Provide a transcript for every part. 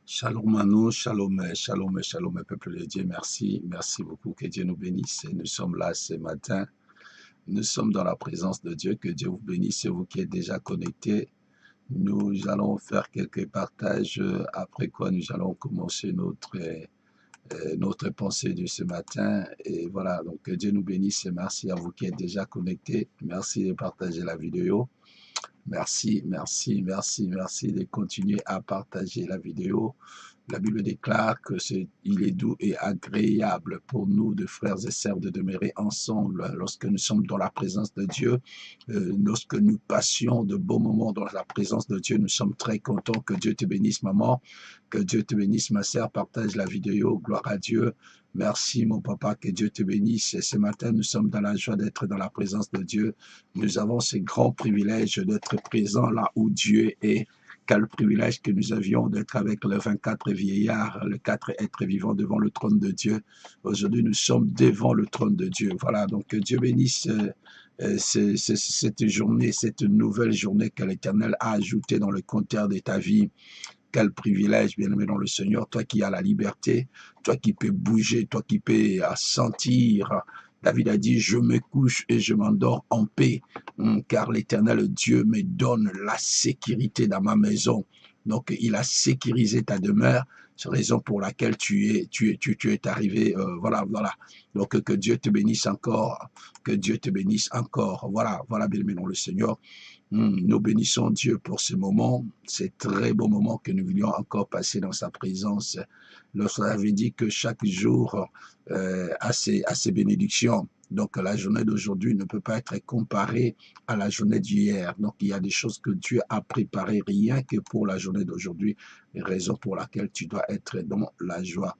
Shalom à nous, shalom, shalom, shalom, peuple de Dieu, merci, merci beaucoup, que Dieu nous bénisse. Nous sommes là ce matin, nous sommes dans la présence de Dieu, que Dieu vous bénisse, vous qui êtes déjà connectés. Nous allons faire quelques partages, après quoi nous allons commencer notre pensée de ce matin. Et voilà, donc que Dieu nous bénisse et merci à vous qui êtes déjà connectés. Merci de partager la vidéo. Merci, merci, merci, merci de continuer à partager la vidéo. La Bible déclare que il est doux et agréable pour nous, de frères et sœurs, de demeurer ensemble lorsque nous sommes dans la présence de Dieu. Lorsque nous passions de beaux moments dans la présence de Dieu, nous sommes très contents. Que Dieu te bénisse, maman. Que Dieu te bénisse, ma sœur. Partage la vidéo. Gloire à Dieu. Merci, mon papa. Que Dieu te bénisse. Et ce matin, nous sommes dans la joie d'être dans la présence de Dieu. Nous avons ce grand privilège d'être présents là où Dieu est. Quel privilège que nous avions d'être avec les 24 vieillards, les 4 êtres vivants devant le trône de Dieu. Aujourd'hui, nous sommes devant le trône de Dieu. Voilà, donc que Dieu bénisse cette journée, cette nouvelle journée que l'Éternel a ajoutée dans le compteur de ta vie. Quel privilège, bien-aimé dans le Seigneur, toi qui as la liberté, toi qui peux bouger, toi qui peux sentir. David a dit, je me couche et je m'endors en paix, car l'Éternel Dieu me donne la sécurité dans ma maison. Donc, il a sécurisé ta demeure. C'est la raison pour laquelle tu es arrivé. Voilà. Donc, que Dieu te bénisse encore. Que Dieu te bénisse encore. Voilà, bien-aimé dans le Seigneur. Nous bénissons Dieu pour ce moment, ces très beaux moments que nous voulions encore passer dans sa présence. Lorsqu'on avait dit que chaque jour a ses bénédictions. Donc la journée d'aujourd'hui ne peut pas être comparée à la journée d'hier. Donc il y a des choses que Dieu a préparées rien que pour la journée d'aujourd'hui, raison pour laquelle tu dois être dans la joie.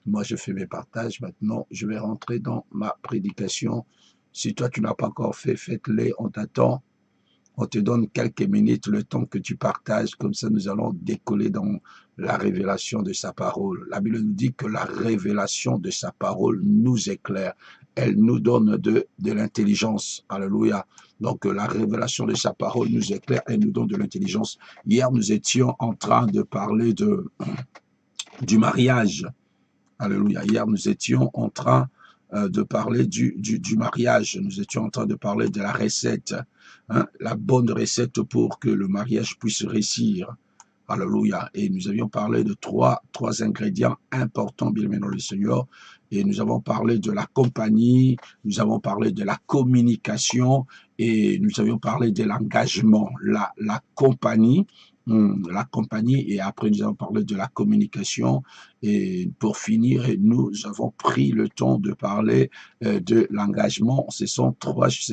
Moi, je fais mes partages. Maintenant, je vais rentrer dans ma prédication. Si toi, tu n'as pas encore fait, faites-les, on t'attend. On te donne quelques minutes, le temps que tu partages, comme ça nous allons décoller dans la révélation de sa parole. La Bible nous dit que la révélation de sa parole nous éclaire. Elle nous donne de l'intelligence. Alléluia. Donc la révélation de sa parole nous éclaire, elle nous donne de l'intelligence. Hier, nous étions en train de parler du mariage. Alléluia. Hier, nous étions en train de parler du mariage. Nous étions en train de parler de la recette, la bonne recette pour que le mariage puisse réussir. Alléluia. Et nous avions parlé de trois ingrédients importants, bien aimé dans le Seigneur. Et nous avons parlé de la compagnie, nous avons parlé de la communication et nous avions parlé de l'engagement. La compagnie, et après nous avons parlé de la communication et pour finir, nous avons pris le temps de parler de l'engagement. Ces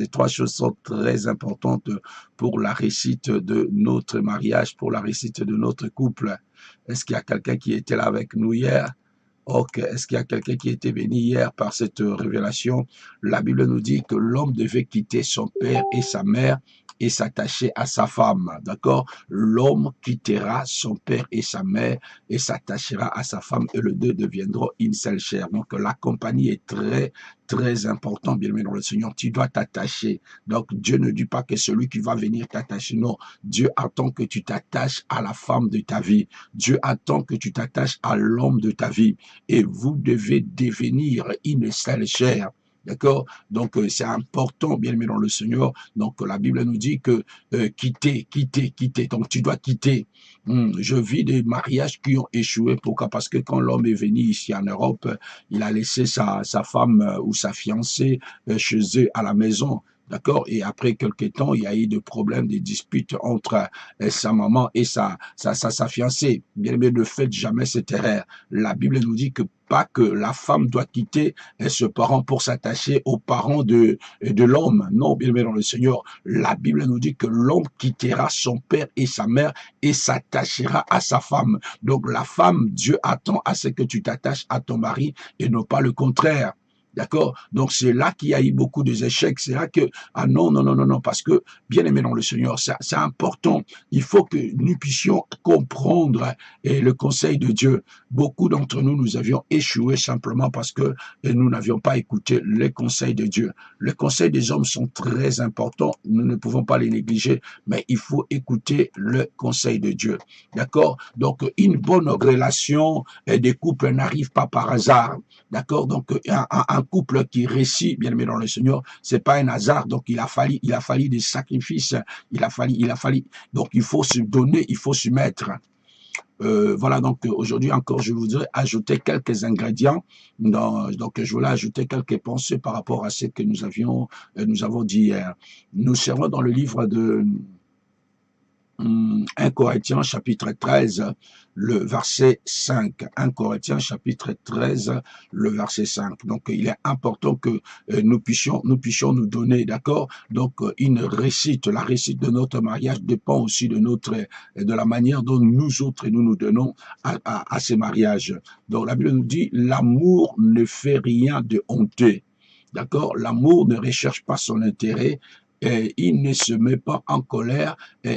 trois choses sont très importantes pour la réussite de notre mariage, pour la réussite de notre couple. Est-ce qu'il y a quelqu'un qui était là avec nous hier? Ok, est-ce qu'il y a quelqu'un qui était béni hier par cette révélation? La Bible nous dit que l'homme devait quitter son père et sa mère et s'attacher à sa femme, d'accord? L'homme quittera son père et sa mère et s'attachera à sa femme et les deux deviendront une seule chair. Donc la compagnie est très, très importante, bien aimé dans le Seigneur. Tu dois t'attacher. Donc Dieu ne dit pas que celui qui va venir t'attacher, non. Dieu attend que tu t'attaches à la femme de ta vie. Dieu attend que tu t'attaches à l'homme de ta vie. Et vous devez devenir une seule chair. D'accord? Donc, c'est important, bien aimé dans le Seigneur. Donc, la Bible nous dit que quitter. Donc, tu dois quitter. Je vis des mariages qui ont échoué. Pourquoi? Parce que quand l'homme est venu ici en Europe, il a laissé sa femme ou sa fiancée chez eux à la maison. D'accord? Et après quelques temps, il y a eu des problèmes, des disputes entre sa maman et sa fiancée. Bien aimé, ne faites jamais cette erreur. La Bible nous dit que pas que la femme doit quitter ce parent pour s'attacher aux parents de l'homme. Non, bien aimé dans le Seigneur. La Bible nous dit que l'homme quittera son père et sa mère et s'attachera à sa femme. Donc la femme, Dieu attend à ce que tu t'attaches à ton mari et non pas le contraire. D'accord? Donc, c'est là qu'il y a eu beaucoup d'échecs. C'est là que, ah non, non, non, non, non, parce que, bien aimé dans le Seigneur, c'est important. Il faut que nous puissions comprendre le conseil de Dieu. Beaucoup d'entre nous, nous avions échoué simplement parce que nous n'avions pas écouté les conseils de Dieu. Les conseils des hommes sont très importants. Nous ne pouvons pas les négliger, mais il faut écouter le conseil de Dieu. D'accord? Donc, une bonne relation des couples n'arrive pas par hasard. D'accord? Donc, un couple qui réussit, bien aimé dans le Seigneur, c'est pas un hasard. Donc, il a fallu des sacrifices. Il a fallu. Donc, il faut se donner, il faut se mettre. Voilà, donc aujourd'hui encore, je voudrais ajouter quelques ingrédients. Donc, je voulais ajouter quelques pensées par rapport à ce que nous avons dit hier. Nous serons dans le livre de 1 Corinthiens chapitre 13, le verset 5. 1 Corinthiens chapitre 13, le verset 5. Donc, il est important que nous puissions nous donner, d'accord? Donc, une réussite, la réussite de notre mariage dépend aussi de la manière dont nous autres nous donnons à ces mariages. Donc, la Bible nous dit, l'amour ne fait rien de honteux. D'accord? L'amour ne recherche pas son intérêt, il ne se met pas en colère,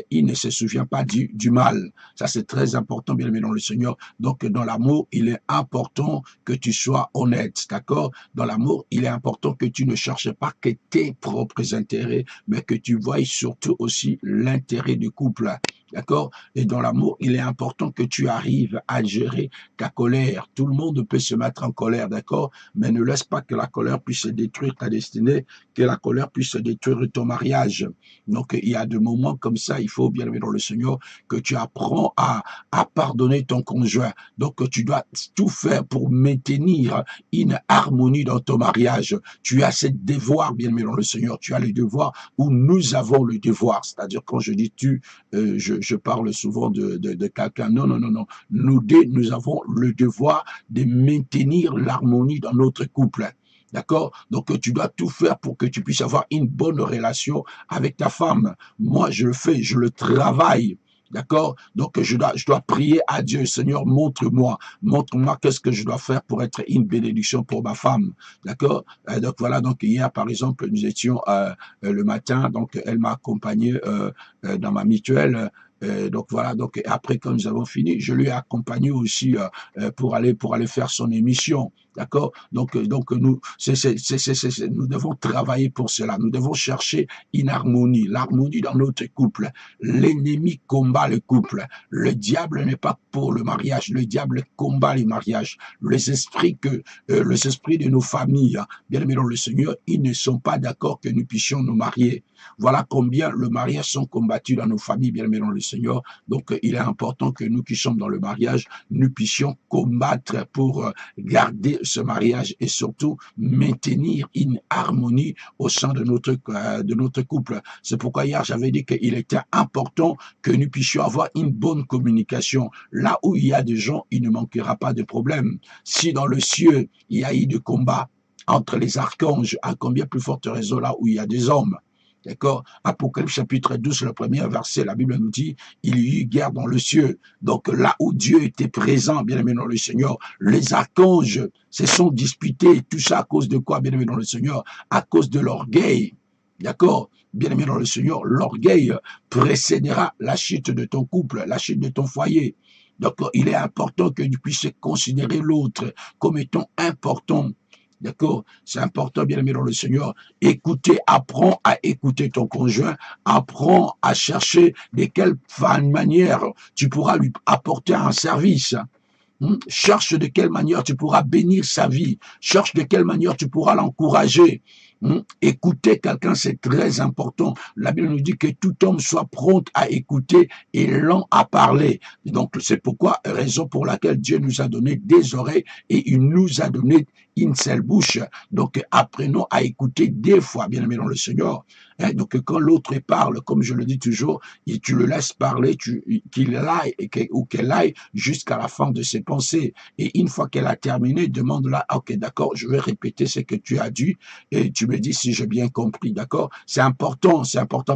il ne se souvient pas du mal. Ça, c'est très important, bien aimé dans le Seigneur. Donc, dans l'amour, il est important que tu sois honnête, d'accord? Dans l'amour, il est important que tu ne cherches pas que tes propres intérêts, mais que tu voies surtout aussi l'intérêt du couple. D'accord? Et dans l'amour, il est important que tu arrives à gérer ta colère. Tout le monde peut se mettre en colère, d'accord? Mais ne laisse pas que la colère puisse détruire ta destinée, que la colère puisse détruire ton mariage. Donc, il y a des moments comme ça, il faut bien aimer dans le Seigneur que tu apprends à pardonner ton conjoint. Donc, tu dois tout faire pour maintenir une harmonie dans ton mariage. Tu as ce devoir, bien aimé dans le Seigneur. Tu as le devoir où nous avons le devoir. C'est-à-dire, quand je dis tu, je parle souvent de quelqu'un. Non, non, non, non. Nous deux, nous avons le devoir de maintenir l'harmonie dans notre couple. D'accord? Donc, tu dois tout faire pour que tu puisses avoir une bonne relation avec ta femme. Moi, je le fais, je le travaille. D'accord? Donc, je dois prier à Dieu. Seigneur, montre-moi qu'est-ce que je dois faire pour être une bénédiction pour ma femme. D'accord? Donc, voilà. Donc, hier, par exemple, nous étions le matin. Donc, elle m'a accompagné dans ma mutuelle. Donc voilà, donc après quand nous avons fini, je lui ai accompagné aussi pour aller faire son émission, d'accord. Donc nous nous devons travailler pour cela. Nous devons chercher une harmonie, l'harmonie dans notre couple. L'ennemi combat le couple. Le diable n'est pas pour le mariage. Le diable combat les mariages. Les esprits de nos familles, bien aimés dans le Seigneur, ils ne sont pas d'accord que nous puissions nous marier. Voilà combien le mariage sont combattus dans nos familles, bien aimés dans le Seigneur. Donc, il est important que nous qui sommes dans le mariage, nous puissions combattre pour garder ce mariage et surtout maintenir une harmonie au sein de notre couple. C'est pourquoi hier, j'avais dit qu'il était important que nous puissions avoir une bonne communication. Là où il y a des gens, il ne manquera pas de problèmes. Si dans le ciel, il y a eu des combats entre les archanges, à combien plus forte raison là où il y a des hommes. D'accord? Apocalypse chapitre 12, le premier verset, la Bible nous dit, il y eut guerre dans le ciel. Donc là où Dieu était présent, bien aimé dans le Seigneur, les archanges se sont disputés. Tout ça à cause de quoi, bien aimé dans le Seigneur? À cause de l'orgueil. D'accord? Bien aimé dans le Seigneur, l'orgueil précédera la chute de ton couple, la chute de ton foyer. Donc il est important que tu puisses considérer l'autre comme étant important. D'accord? C'est important, bien aimé dans le Seigneur. Écoutez, apprends à écouter ton conjoint. Apprends à chercher de quelle manière tu pourras lui apporter un service. Cherche de quelle manière tu pourras bénir sa vie. Cherche de quelle manière tu pourras l'encourager. Écouter quelqu'un, c'est très important. La Bible nous dit que tout homme soit prompt à écouter et lent à parler. Donc, c'est pourquoi, raison pour laquelle Dieu nous a donné des oreilles et il nous a donné une seule bouche. Donc, apprenons à écouter des fois, bien aimé dans le Seigneur. Donc, quand l'autre parle, comme je le dis toujours, et tu le laisses parler, qu'il aille ou qu'elle aille jusqu'à la fin de ses pensées. Et une fois qu'elle a terminé, demande-la, ok, d'accord, je vais répéter ce que tu as dit et tu me dis si j'ai bien compris, d'accord? C'est important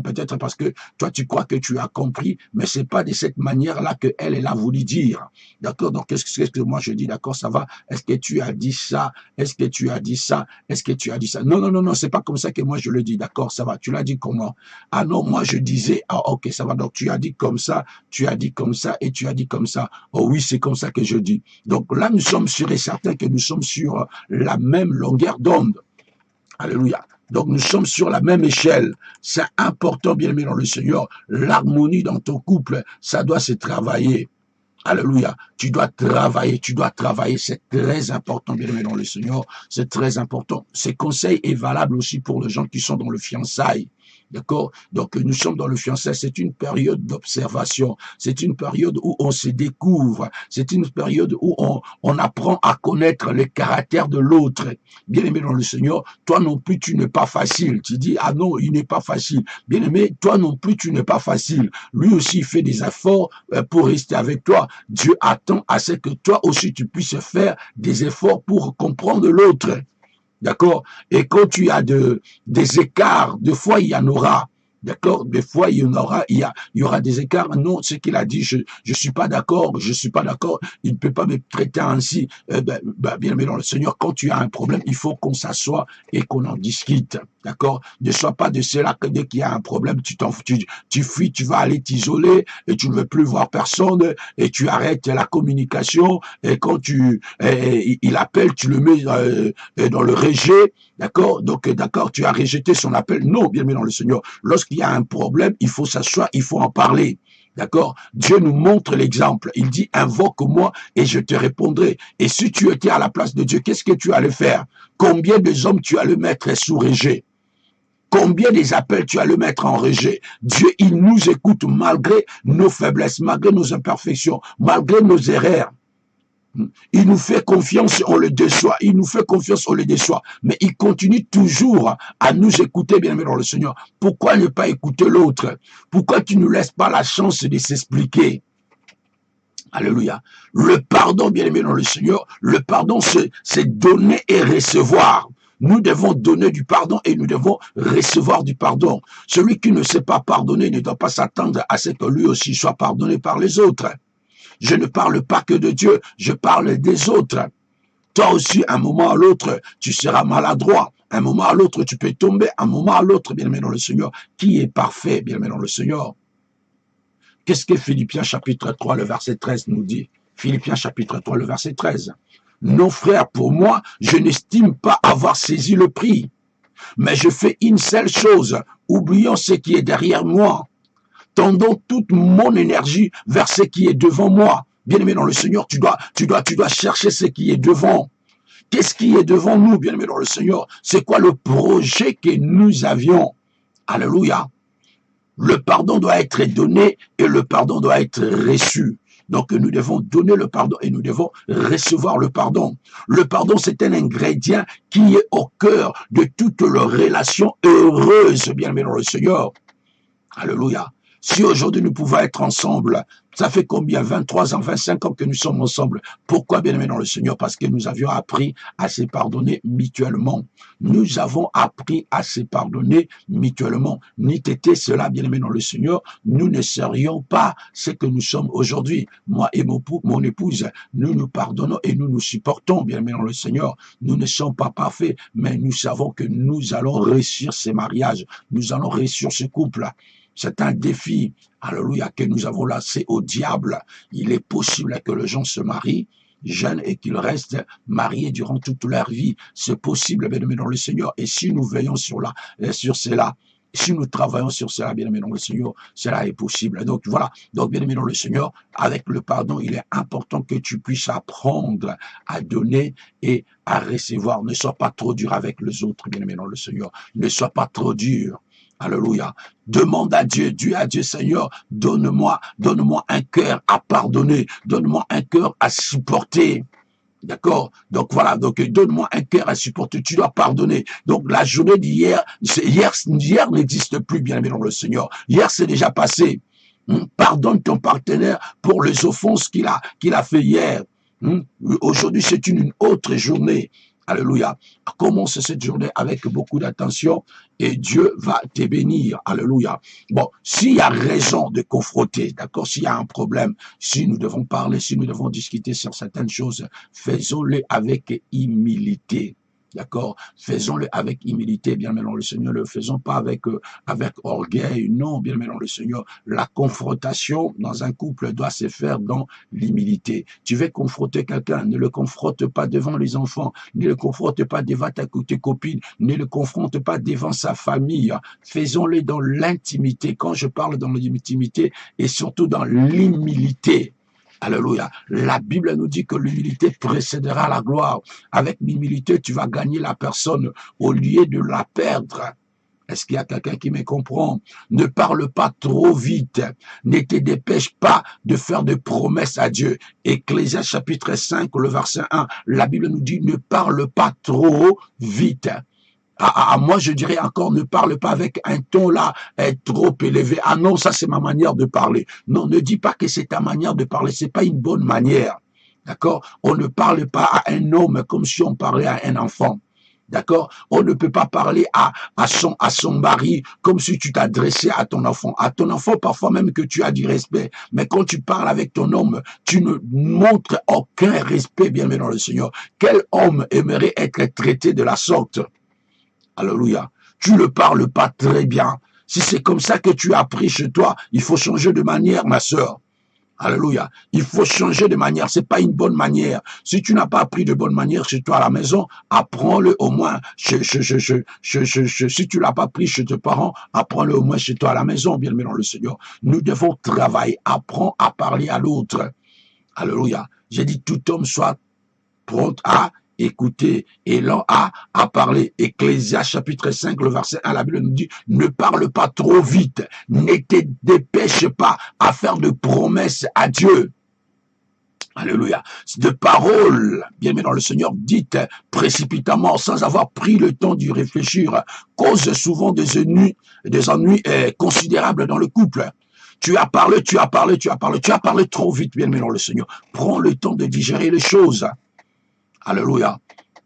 peut-être parce que toi, tu crois que tu as compris, mais c'est pas de cette manière-là que elle a voulu dire, d'accord? Donc, qu'est-ce que moi je dis, d'accord, ça va? Est-ce que tu as dit ça Est-ce que tu as dit ça? Est-ce que tu as dit ça? Non, non, non, non, c'est pas comme ça que moi je le dis. D'accord, ça va. Tu l'as dit comment? Ah non, moi je disais, ah ok, ça va. Donc tu as dit comme ça, tu as dit comme ça et tu as dit comme ça. Oh oui, c'est comme ça que je dis. Donc là, nous sommes sûrs et certains que nous sommes sur la même longueur d'onde. Alléluia. Donc nous sommes sur la même échelle. C'est important, bien aimé dans le Seigneur. L'harmonie dans ton couple, ça doit se travailler. Alléluia. Tu dois travailler. C'est très important, bien aimé dans le Seigneur. C'est très important. Ce conseil est valable aussi pour les gens qui sont dans le fiançailles. D'accord? Donc, nous sommes dans le fiançailles. C'est une période d'observation. C'est une période où on se découvre. C'est une période où on apprend à connaître le caractère de l'autre. Bien aimé dans le Seigneur, toi non plus, tu n'es pas facile. Tu dis, ah non, il n'est pas facile. Bien aimé, toi non plus, tu n'es pas facile. Lui aussi, il fait des efforts pour rester avec toi. Dieu attend à ce que toi aussi, tu puisses faire des efforts pour comprendre l'autre. D'accord? Et quand tu as des écarts, des fois, il y en aura. D'accord? Des fois, il y aura des écarts. Non, ce qu'il a dit, je suis pas d'accord, il ne peut pas me traiter ainsi. Bien aimé dans le Seigneur, quand tu as un problème, il faut qu'on s'assoie et qu'on en discute. D'accord? Ne sois pas de ceux-là que dès qu'il y a un problème, tu fuis, tu vas aller t'isoler et tu ne veux plus voir personne et tu arrêtes la communication et quand il appelle, tu le mets dans le rejet. D'accord? Donc, d'accord, tu as rejeté son appel. Non, bien aimé dans le Seigneur. Lorsqu'il y a un problème, il faut s'asseoir, il faut en parler. D'accord? Dieu nous montre l'exemple. Il dit, invoque-moi et je te répondrai. Et si tu étais à la place de Dieu, qu'est-ce que tu allais faire? Combien de hommes tu allais mettre sous rejet? Combien des appels tu allais mettre en rejet? Dieu, il nous écoute malgré nos faiblesses, malgré nos imperfections, malgré nos erreurs. Il nous fait confiance, on le déçoit. Il nous fait confiance, on le déçoit. Mais il continue toujours à nous écouter, bien aimé dans le Seigneur. Pourquoi ne pas écouter l'autre? Pourquoi tu ne laisses pas la chance de s'expliquer? Alléluia. Le pardon, bien aimé dans le Seigneur, le pardon, c'est donner et recevoir. Nous devons donner du pardon et nous devons recevoir du pardon. Celui qui ne sait pas pardonner ne doit pas s'attendre à ce que lui aussi soit pardonné par les autres. Je ne parle pas que de Dieu, je parle des autres. Toi aussi, un moment à l'autre, tu seras maladroit. Un moment à l'autre, tu peux tomber. Un moment à l'autre, bien aimé dans le Seigneur. Qui est parfait, bien aimé dans le Seigneur? Qu'est-ce que Philippiens chapitre 3, le verset 13 nous dit? Philippiens chapitre 3, le verset 13. Non, frère, pour moi, je n'estime pas avoir saisi le prix. Mais je fais une seule chose, oubliant ce qui est derrière moi. Tendons toute mon énergie vers ce qui est devant moi. Bien-aimé dans le Seigneur, tu dois chercher ce qui est devant. Qu'est-ce qui est devant nous, bien-aimé dans le Seigneur? C'est quoi le projet que nous avions? Alléluia. Le pardon doit être donné et le pardon doit être reçu. Donc nous devons donner le pardon et nous devons recevoir le pardon. Le pardon, c'est un ingrédient qui est au cœur de toutes les relations heureuses, bien-aimé dans le Seigneur. Alléluia. Si aujourd'hui nous pouvons être ensemble, ça fait combien? 23 ans, 25 ans que nous sommes ensemble. Pourquoi, bien aimé dans le Seigneur? Parce que nous avions appris à se pardonner mutuellement. Nous avons appris à se pardonner mutuellement. N'eût été cela, bien aimé dans le Seigneur, nous ne serions pas ce que nous sommes aujourd'hui. Moi et mon épouse, nous nous pardonnons et nous nous supportons, bien aimé dans le Seigneur. Nous ne sommes pas parfaits, mais nous savons que nous allons réussir ces mariages. Nous allons réussir ce couple. C'est un défi, alléluia, que nous avons lancé au diable. Il est possible que les gens se marient jeunes et qu'ils restent mariés durant toute leur vie. C'est possible, bien aimé dans le Seigneur. Et si nous veillons sur cela, si nous travaillons sur cela, bien aimé dans le Seigneur, cela est possible. Donc voilà, donc bien aimé dans le Seigneur, avec le pardon, il est important que tu puisses apprendre à donner et à recevoir. Ne sois pas trop dur avec les autres, bien aimé dans le Seigneur. Ne sois pas trop dur. Alléluia. Demande à Dieu, Seigneur, donne-moi un cœur à pardonner, donne-moi un cœur à supporter. D'accord? Donc voilà, donc donne-moi un cœur à supporter, tu dois pardonner. Donc la journée d'hier, hier n'existe plus, bien aimé dans le Seigneur. Hier, c'est déjà passé. Pardonne ton partenaire pour les offenses qu'il a fait hier. Aujourd'hui, c'est une autre journée. Alléluia. Commence cette journée avec beaucoup d'attention et Dieu va te bénir. Alléluia. Bon, s'il y a raison de confronter, d'accord, s'il y a un problème, si nous devons parler, si nous devons discuter sur certaines choses, faisons-le avec humilité. D'accord? Faisons-le avec humilité, bien aimé dans le Seigneur. Ne le faisons pas avec orgueil. Non, bien aimé dans le Seigneur. La confrontation dans un couple doit se faire dans l'humilité. Tu veux confronter quelqu'un, ne le confronte pas devant les enfants, ne le confronte pas devant tes copines, ne le confronte pas devant sa famille. Faisons-le dans l'intimité. Quand je parle dans l'intimité et surtout dans l'humilité. Alléluia. La Bible nous dit que l'humilité précédera la gloire. Avec l'humilité, tu vas gagner la personne au lieu de la perdre. Est-ce qu'il y a quelqu'un qui me comprend? Ne parle pas trop vite. Ne te dépêche pas de faire des promesses à Dieu. Ecclésias chapitre 5, le verset 1, la Bible nous dit ne parle pas trop vite. Moi, je dirais encore, ne parle pas avec un ton là trop élevé. Ah non, ça c'est ma manière de parler. Non, ne dis pas que c'est ta manière de parler. C'est pas une bonne manière. D'accord? On ne parle pas à un homme comme si on parlait à un enfant. D'accord? On ne peut pas parler à son mari comme si tu t'adressais à ton enfant. À ton enfant, parfois même que tu as du respect. Mais quand tu parles avec ton homme, tu ne montres aucun respect, bien aimé dans le Seigneur. Quel homme aimerait être traité de la sorte? Alléluia. Tu ne parles pas très bien. Si c'est comme ça que tu as appris chez toi, il faut changer de manière, ma sœur. Alléluia. Il faut changer de manière. C'est pas une bonne manière. Si tu n'as pas appris de bonne manière chez toi à la maison, apprends-le au moins. Si tu l'as pas appris chez tes parents, apprends-le au moins chez toi à la maison, bien aimé dans le Seigneur. Nous devons travailler. Apprends à parler à l'autre. Alléluia. J'ai dit tout homme soit prompt à écouter et lent à parler. Ecclésias chapitre 5, le verset 1, la Bible nous dit, ne parle pas trop vite, ne te dépêche pas à faire de promesses à Dieu. Alléluia. De paroles, bien aimé dans le Seigneur, dites précipitamment, sans avoir pris le temps d'y réfléchir, cause souvent des ennuis considérables dans le couple. Tu as parlé trop vite, bien aimé dans le Seigneur. Prends le temps de digérer les choses. Alléluia.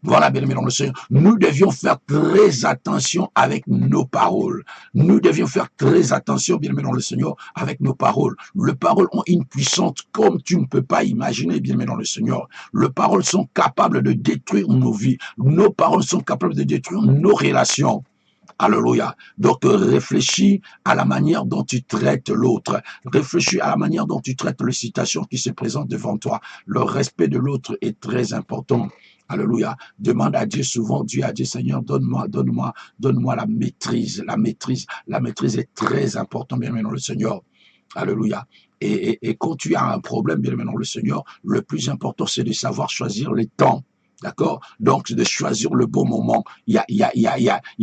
Voilà, bien aimé dans le Seigneur. Nous devions faire très attention avec nos paroles. Nous devions faire très attention, bien aimé dans le Seigneur, avec nos paroles. Les paroles ont une puissance comme tu ne peux pas imaginer, bien aimé dans le Seigneur. Les paroles sont capables de détruire nos vies. Nos paroles sont capables de détruire nos relations. Alléluia. Donc, réfléchis à la manière dont tu traites l'autre. Réfléchis à la manière dont tu traites les situations qui se présentent devant toi. Le respect de l'autre est très important. Alléluia. Demande à Dieu souvent, Dieu a dit, Seigneur, donne-moi la maîtrise. La maîtrise est très importante, bien aimé dans le Seigneur. Alléluia. Et quand tu as un problème, bien aimé dans le Seigneur, le plus important, c'est de savoir choisir les temps. D'accord? Donc, de choisir le bon moment. Il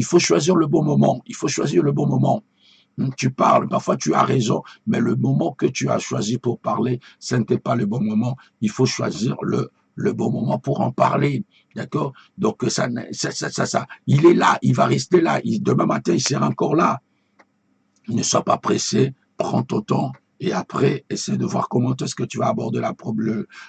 faut choisir le bon moment. Il faut choisir le bon moment. Tu parles, parfois tu as raison, mais le moment que tu as choisi pour parler, ce n'était pas le bon moment. Il faut choisir le bon moment pour en parler. D'accord? Donc, ça, il est là, il va rester là. Demain matin, il sera encore là. Ne sois pas pressé, prends ton temps. Et après, essaie de voir comment est-ce que tu vas aborder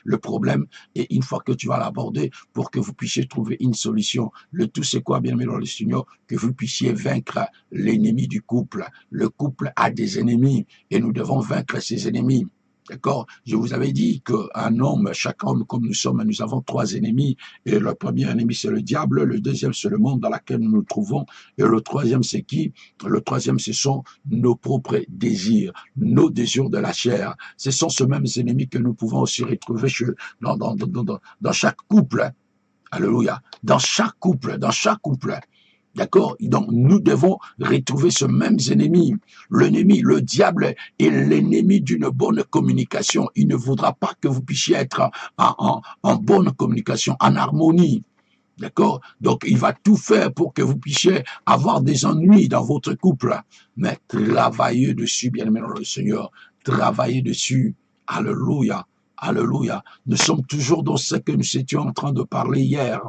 le problème. Et une fois que tu vas l'aborder, pour que vous puissiez trouver une solution. Le tout, c'est quoi, bien aimé dans le Seigneur? Que vous puissiez vaincre l'ennemi du couple. Le couple a des ennemis et nous devons vaincre ces ennemis. D'accord? Je vous avais dit qu'un homme, chaque homme comme nous sommes, nous avons 3 ennemis. Et le premier ennemi, c'est le diable. Le deuxième, c'est le monde dans lequel nous nous trouvons. Et le troisième, c'est qui? Le troisième, ce sont nos propres désirs, nos désirs de la chair. Ce sont ces mêmes ennemis que nous pouvons aussi retrouver dans chaque couple. Alléluia. Dans chaque couple. D'accord? Donc, nous devons retrouver ce même ennemi. L'ennemi, le diable est l'ennemi d'une bonne communication. Il ne voudra pas que vous puissiez être en bonne communication, en harmonie. D'accord? Donc, il va tout faire pour que vous puissiez avoir des ennuis dans votre couple. Mais travaillez dessus, bien-aimé dans le Seigneur. Travaillez dessus. Alléluia. Alléluia. Nous sommes toujours dans ce que nous étions en train de parler hier.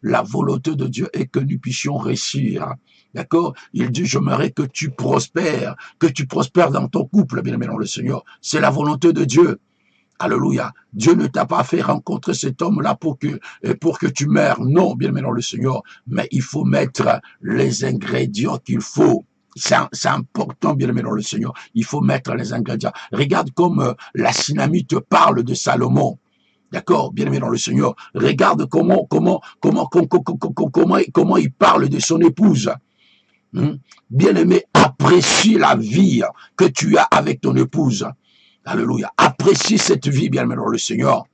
La volonté de Dieu est que nous puissions réussir. D'accord? Il dit, j'aimerais que tu prospères dans ton couple, bien aimé dans le Seigneur. C'est la volonté de Dieu. Alléluia. Dieu ne t'a pas fait rencontrer cet homme-là pour que tu meurs. Non, bien aimé dans le Seigneur. Mais il faut mettre les ingrédients qu'il faut. C'est important, bien aimé dans le Seigneur. Il faut mettre les ingrédients. Regarde comme la Sunamite parle de Salomon. D'accord, bien aimé dans le Seigneur. Regarde comment il parle de son épouse. Bien-aimé, apprécie la vie que tu as avec ton épouse. Alléluia. Apprécie cette vie, bien-aimé dans le Seigneur.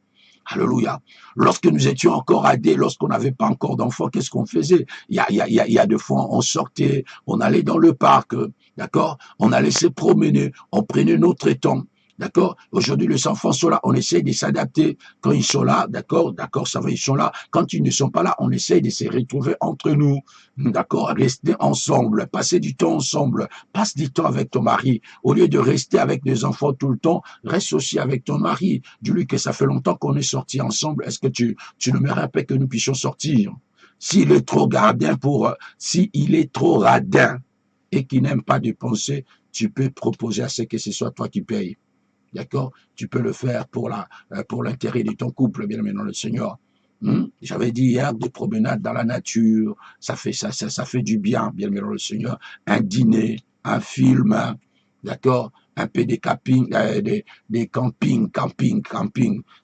Alléluia. Lorsque nous étions encore adés, lorsqu'on n'avait pas encore d'enfants, qu'est-ce qu'on faisait? Il y a des fois, on sortait, on allait dans le parc, d'accord? On allait se promener, on prenait notre temps. D'accord? Aujourd'hui, les enfants sont là, on essaie de s'adapter. Quand ils sont là, d'accord, ça va, ils sont là. Quand ils ne sont pas là, on essaie de se retrouver entre nous. D'accord? Rester ensemble, passer du temps ensemble. Passe du temps avec ton mari. Au lieu de rester avec des enfants tout le temps, reste aussi avec ton mari. Dis-lui que ça fait longtemps qu'on est sortis ensemble. Est-ce que tu n'aimerais pas que nous puissions sortir? S'il est trop radin et qu'il n'aime pas dépenser, tu peux proposer à ce que ce soit toi qui payes. D'accord? Tu peux le faire pour l'intérêt de ton couple, bien aimé dans le Seigneur. J'avais dit hier, des promenades dans la nature, ça fait du bien, bien aimé dans le Seigneur. Un dîner, un film, d'accord? Un peu des camping,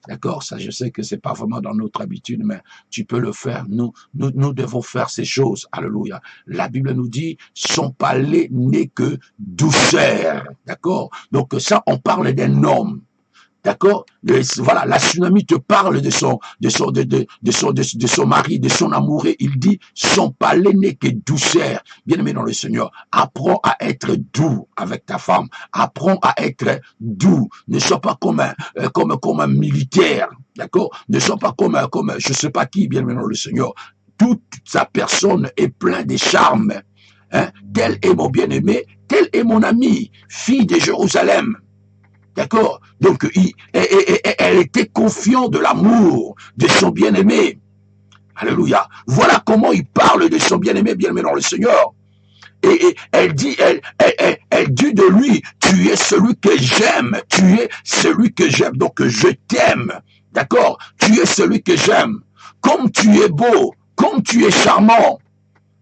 d'accord? Ça, je sais que c'est pas vraiment dans notre habitude, mais tu peux le faire. Nous devons faire ces choses. Alléluia. La Bible nous dit, son palais n'est que douceur, d'accord? Donc ça, on parle d'un homme. D'accord? Voilà, la tsunami te parle de son mari, de son amoureux. Il dit, son palais n'est que douceur. Bien-aimé dans le Seigneur, apprends à être doux avec ta femme. Apprends à être doux. Ne sois pas comme un militaire. D'accord? Ne sois pas comme je sais pas qui, bien-aimé dans le Seigneur. Toute sa personne est pleine de charme. Hein? Tel est mon bien-aimé, tel est mon ami, fille de Jérusalem. D'accord? Donc, elle était confiante de l'amour de son bien-aimé. Alléluia. Voilà comment il parle de son bien-aimé dans le Seigneur. Et elle dit de lui, tu es celui que j'aime, tu es celui que j'aime, donc je t'aime. D'accord? Tu es celui que j'aime. Comme tu es beau, comme tu es charmant.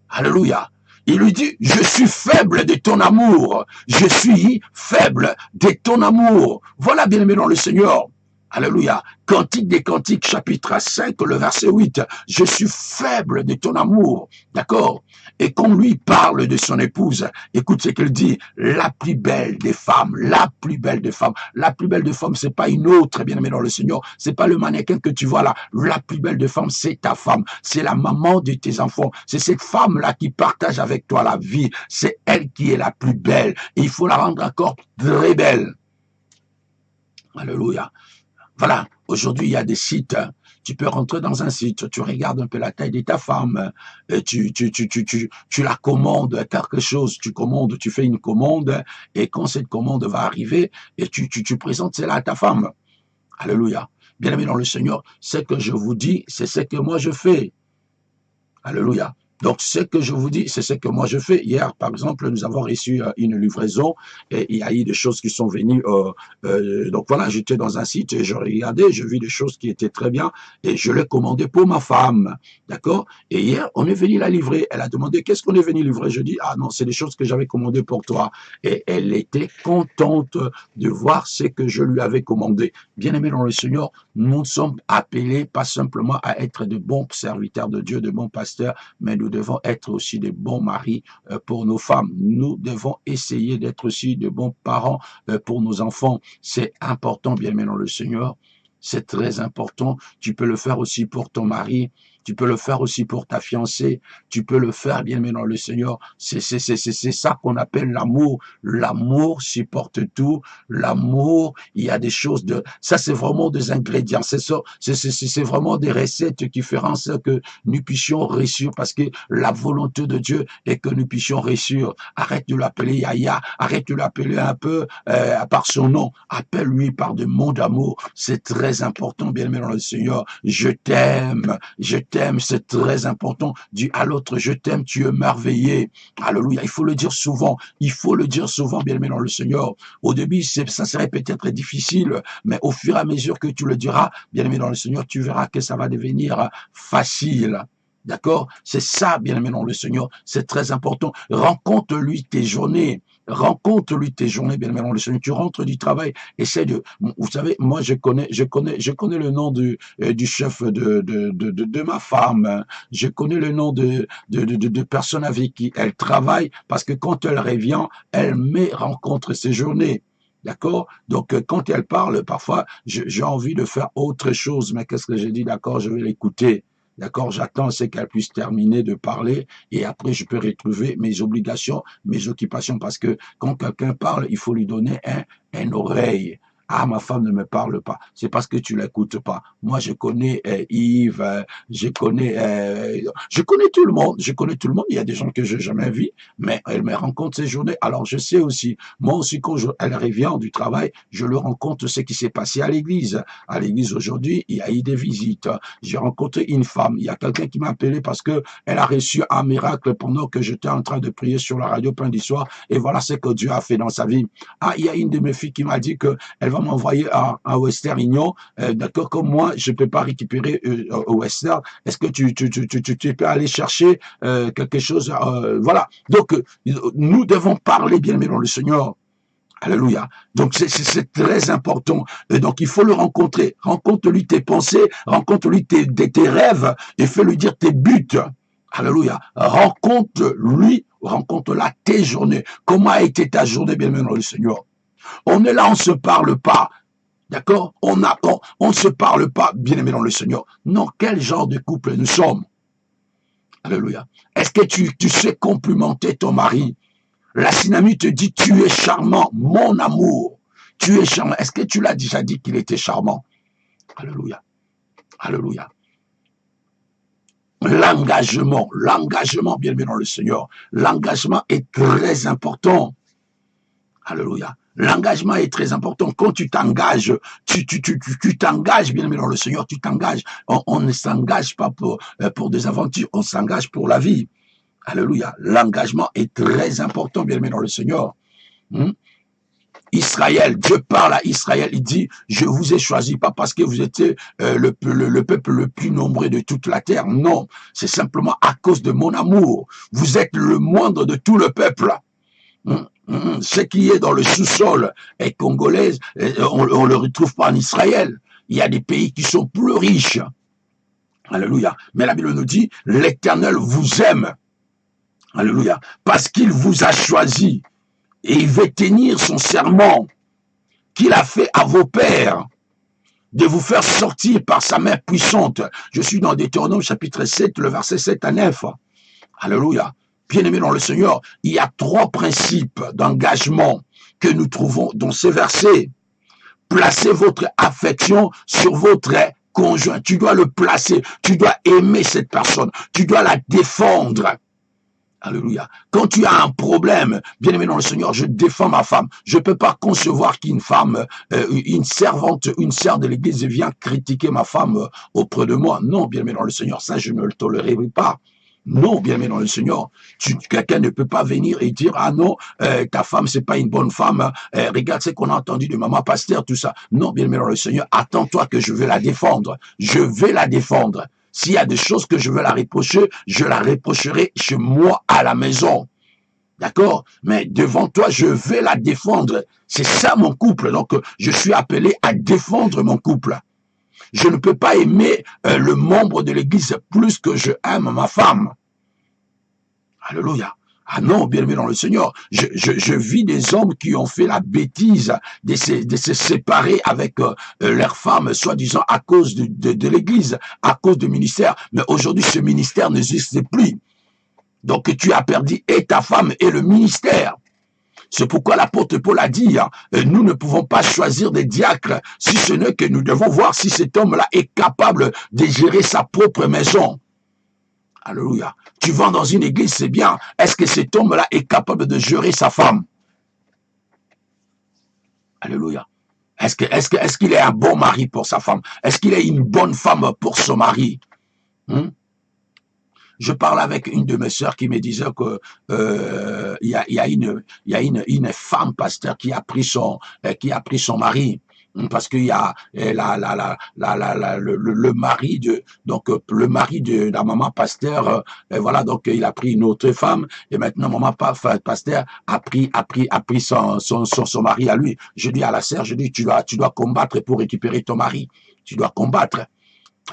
Alléluia. Il lui dit, je suis faible de ton amour. Je suis faible de ton amour. Voilà, bien-aimé dans le Seigneur. Alléluia. Cantique des Cantiques, chapitre 5, le verset 8. Je suis faible de ton amour. D'accord? Et quand lui parle de son épouse, écoute ce qu'il dit. La plus belle des femmes, la plus belle des femmes. La plus belle des femmes, c'est pas une autre, bien-aimé dans le Seigneur. C'est pas le mannequin que tu vois là. La plus belle des femmes, c'est ta femme. C'est la maman de tes enfants. C'est cette femme-là qui partage avec toi la vie. C'est elle qui est la plus belle. Et il faut la rendre encore très belle. Alléluia. Voilà, aujourd'hui, il y a des sites, tu peux rentrer dans un site, tu regardes un peu la taille de ta femme, et tu la commandes quelque chose, tu fais une commande, et quand cette commande va arriver, et tu présentes cela à ta femme. Alléluia. Bien-aimé dans le Seigneur, ce que je vous dis, c'est ce que moi je fais. Alléluia. Donc, ce que je vous dis, c'est ce que moi je fais. Hier, par exemple, nous avons reçu une livraison et il y a eu des choses qui sont venues. Donc voilà, j'étais dans un site et je regardais, je vis des choses qui étaient très bien et je l'ai commandé pour ma femme. D'accord? Et hier, on est venu la livrer. Elle a demandé, qu'est-ce qu'on est venu livrer? Je dis, ah non, c'est des choses que j'avais commandées pour toi. Et elle était contente de voir ce que je lui avais commandé. Bien-aimé dans le Seigneur, nous sommes appelés pas simplement à être de bons serviteurs de Dieu, de bons pasteurs, mais nous devons être aussi de bons maris pour nos femmes. Nous devons essayer d'être aussi de bons parents pour nos enfants. C'est important, bien-aimé dans le Seigneur. C'est très important. Tu peux le faire aussi pour ton mari. Tu peux le faire aussi pour ta fiancée. Tu peux le faire, bien-aimé dans le Seigneur. C'est ça qu'on appelle l'amour. L'amour supporte tout. L'amour, il y a des choses de... Ça, c'est vraiment des ingrédients. C'est vraiment des recettes qui feront en sorte que nous puissions réussir parce que la volonté de Dieu est que nous puissions réussir. Arrête de l'appeler Yaya. Arrête de l'appeler un peu par son nom. Appelle-lui par de mots d'amour. C'est très important, bien-aimé dans le Seigneur. Je t'aime. Je t'aime. t'aime, c'est très important. Dis à l'autre, je t'aime, tu es merveilleux. Alléluia. Il faut le dire souvent. Il faut le dire souvent, bien-aimé dans le Seigneur. Au début, ça serait peut-être difficile, mais au fur et à mesure que tu le diras, bien-aimé dans le Seigneur, tu verras que ça va devenir facile. D'accord? C'est ça, bien-aimé dans le Seigneur. C'est très important. Rencontre-lui tes journées. Rencontre-lui tes journées, bien-aimé dans le Seigneur. Tu rentres du travail, essaie de... Vous savez, moi, je connais le nom du chef de ma femme. Je connais le nom de personnes avec qui elle travaille parce que quand elle revient, elle me rencontre ses journées. D'accord? Donc, quand elle parle, parfois, j'ai envie de faire autre chose. Mais qu'est-ce que j'ai dit? D'accord, je vais l'écouter. D'accord, j'attends, c'est qu'elle puisse terminer de parler et après je peux retrouver mes obligations, mes occupations parce que quand quelqu'un parle, il faut lui donner un oreille. Ah, ma femme ne me parle pas. C'est parce que tu l'écoutes pas. Moi, je connais Yves, je connais tout le monde. Je connais tout le monde. Il y a des gens que je n'ai jamais vus, mais elle me rencontre ces journées. Alors, je sais aussi. Moi aussi, quand elle revient du travail, je lui rencontre ce qui s'est passé à l'église. À l'église aujourd'hui, il y a eu des visites. J'ai rencontré une femme. Il y a quelqu'un qui m'a appelé parce que elle a reçu un miracle pendant que j'étais en train de prier sur la radio plein d'histoires. Et voilà ce que Dieu a fait dans sa vie. Ah, il y a une de mes filles qui m'a dit que elle va m'envoyer à Western Union. D'accord, comme moi, je peux pas récupérer au Western. Est-ce que tu peux aller chercher quelque chose? Voilà. Donc, nous devons parler bien aimé dans le Seigneur. Alléluia. Donc, c'est très important. Et donc, il faut le rencontrer. Rencontre-lui tes pensées, rencontre-lui tes rêves et fais-lui dire tes buts. Alléluia. Rencontre-la tes journées. Comment a été ta journée, bien-aimé dans le Seigneur? On est là, on se parle pas. D'accord? On ne se parle pas, bien-aimé dans le Seigneur. Non, quel genre de couple nous sommes? Alléluia. Est-ce que tu sais complimenter ton mari? La Synamie te dit, tu es charmant, mon amour. Tu es charmant. Est-ce que tu l'as déjà dit qu'il était charmant? Alléluia. Alléluia. L'engagement, bien aimé dans le Seigneur. L'engagement est très important. Alléluia. L'engagement est très important. Quand tu t'engages, tu t'engages, bien aimé dans le Seigneur, tu t'engages. On ne s'engage pas pour des aventures, on s'engage pour la vie. Alléluia. L'engagement est très important, bien aimé dans le Seigneur. Israël, Dieu parle à Israël, il dit, je vous ai choisi, pas parce que vous étiez le peuple le plus nombreux de toute la terre, non, c'est simplement à cause de mon amour. Vous êtes le moindre de tout le peuple. Ce qui est dans le sous-sol est congolais, on le retrouve pas en Israël. Il y a des pays qui sont plus riches. Alléluia. Mais la Bible nous dit, l'Éternel vous aime. Alléluia. Parce qu'il vous a choisi. Et il veut tenir son serment qu'il a fait à vos pères, de vous faire sortir par sa main puissante. Je suis dans Deutéronome chapitre 7, le verset 7 à 9. Alléluia. Bien-aimés dans le Seigneur, il y a 3 principes d'engagement que nous trouvons dans ces versets. Placez votre affection sur votre conjoint. Tu dois le placer. Tu dois aimer cette personne. Tu dois la défendre. Alléluia. Quand tu as un problème, bien-aimé dans le Seigneur, je défends ma femme. Je ne peux pas concevoir qu'une femme, une servante, une sœur de l'église vient critiquer ma femme auprès de moi. Non, bien-aimé dans le Seigneur, ça, je ne le tolérerai pas. Non, bien-aimé dans le Seigneur, quelqu'un ne peut pas venir et dire, ah non, ta femme, c'est pas une bonne femme, regarde ce qu'on a entendu de maman pasteur, tout ça. Non, bien-aimé dans le Seigneur, attends-toi que je vais la défendre. Je vais la défendre. S'il y a des choses que je veux la reprocher, je la reprocherai chez moi à la maison. D'accord? Mais devant toi, je vais la défendre. C'est ça mon couple. Donc, je suis appelé à défendre mon couple. Je ne peux pas aimer le membre de l'église plus que je aime ma femme. Alléluia. Ah non, bien-aimé dans le Seigneur, je vis des hommes qui ont fait la bêtise de se séparer avec leurs femmes, soi-disant à cause de l'église, à cause du ministère. Mais aujourd'hui, ce ministère n'existe plus. Donc, tu as perdu et ta femme et le ministère. C'est pourquoi l'apôtre Paul a dit, nous ne pouvons pas choisir des diacres, si ce n'est que nous devons voir si cet homme-là est capable de gérer sa propre maison. Alléluia. Tu vas dans une église, c'est bien. Est-ce que cet homme-là est capable de gérer sa femme? Alléluia. Est-ce qu'il est un bon mari pour sa femme? Est-ce qu'il est une bonne femme pour son mari? Je parle avec une de mes sœurs qui me disait que il y a une femme pasteur qui a pris son mari. Parce qu'il y a le mari de le mari de la maman pasteur, voilà, donc il a pris une autre femme et maintenant maman pasteur a pris son mari à lui. Je dis à la sœur, je dis tu dois combattre pour récupérer ton mari. Tu dois combattre.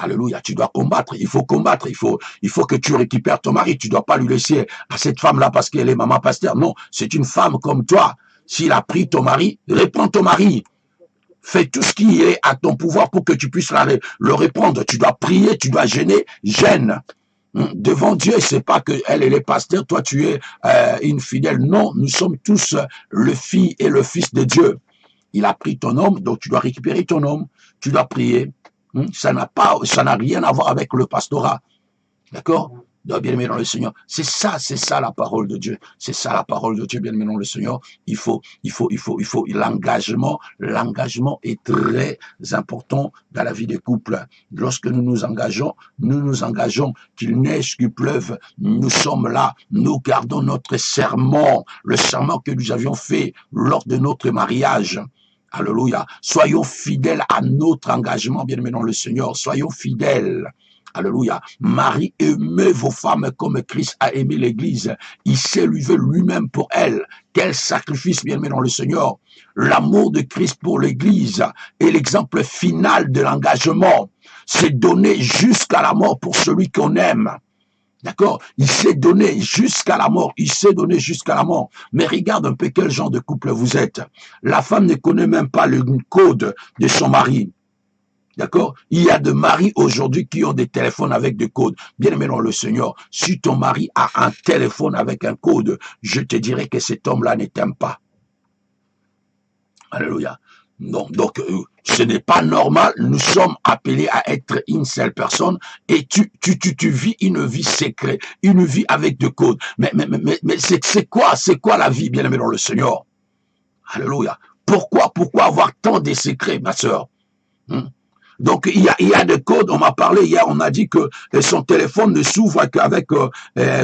Alléluia, tu dois combattre, il faut combattre, il faut que tu récupères ton mari, tu dois pas lui laisser à cette femme-là parce qu'elle est maman pasteur. Non, c'est une femme comme toi. S'il a pris ton mari, réprends ton mari. Fais tout ce qui est à ton pouvoir pour que tu puisses le répondre. Tu dois prier, tu dois gêner, gêne. Devant Dieu, c'est pas que elle est pasteur, toi tu es une fidèle. Non, nous sommes tous le fils et le fils de Dieu. Il a pris ton homme, donc tu dois récupérer ton homme. Tu dois prier. Ça n'a rien à voir avec le pastorat. D'accord? Bien-aimé dans le Seigneur. C'est ça la parole de Dieu. C'est ça la parole de Dieu, bien-aimé dans le Seigneur. L'engagement est très important dans la vie des couples. Lorsque nous nous engageons qu'il neige, qu'il pleuve, nous sommes là, nous gardons notre serment, le serment que nous avions fait lors de notre mariage. Alléluia. Soyons fidèles à notre engagement, bien-aimé dans le Seigneur. Soyons fidèles. Alléluia. Marie, aimez vos femmes comme Christ a aimé l'Église. Il s'est livré lui-même pour elle. Quel sacrifice, bien-aimé dans le Seigneur. L'amour de Christ pour l'Église est l'exemple final de l'engagement. C'est donner jusqu'à la mort pour celui qu'on aime. D'accord? Il s'est donné jusqu'à la mort. Il s'est donné jusqu'à la mort. Mais regarde un peu quel genre de couple vous êtes. La femme ne connaît même pas le code de son mari. D'accord? Il y a de maris aujourd'hui qui ont des téléphones avec des codes. Bien aimé dans le Seigneur, si ton mari a un téléphone avec un code, je te dirais que cet homme-là ne t'aime pas. Alléluia. Non, donc ce n'est pas normal. Nous sommes appelés à être une seule personne et tu vis une vie secrète, une vie avec des codes. Mais c'est quoi la vie, bien aimé dans le Seigneur? Alléluia. Pourquoi avoir tant de secrets, ma sœur? Donc, il y a des codes. On m'a parlé hier, on a dit que son téléphone ne s'ouvre qu'avec,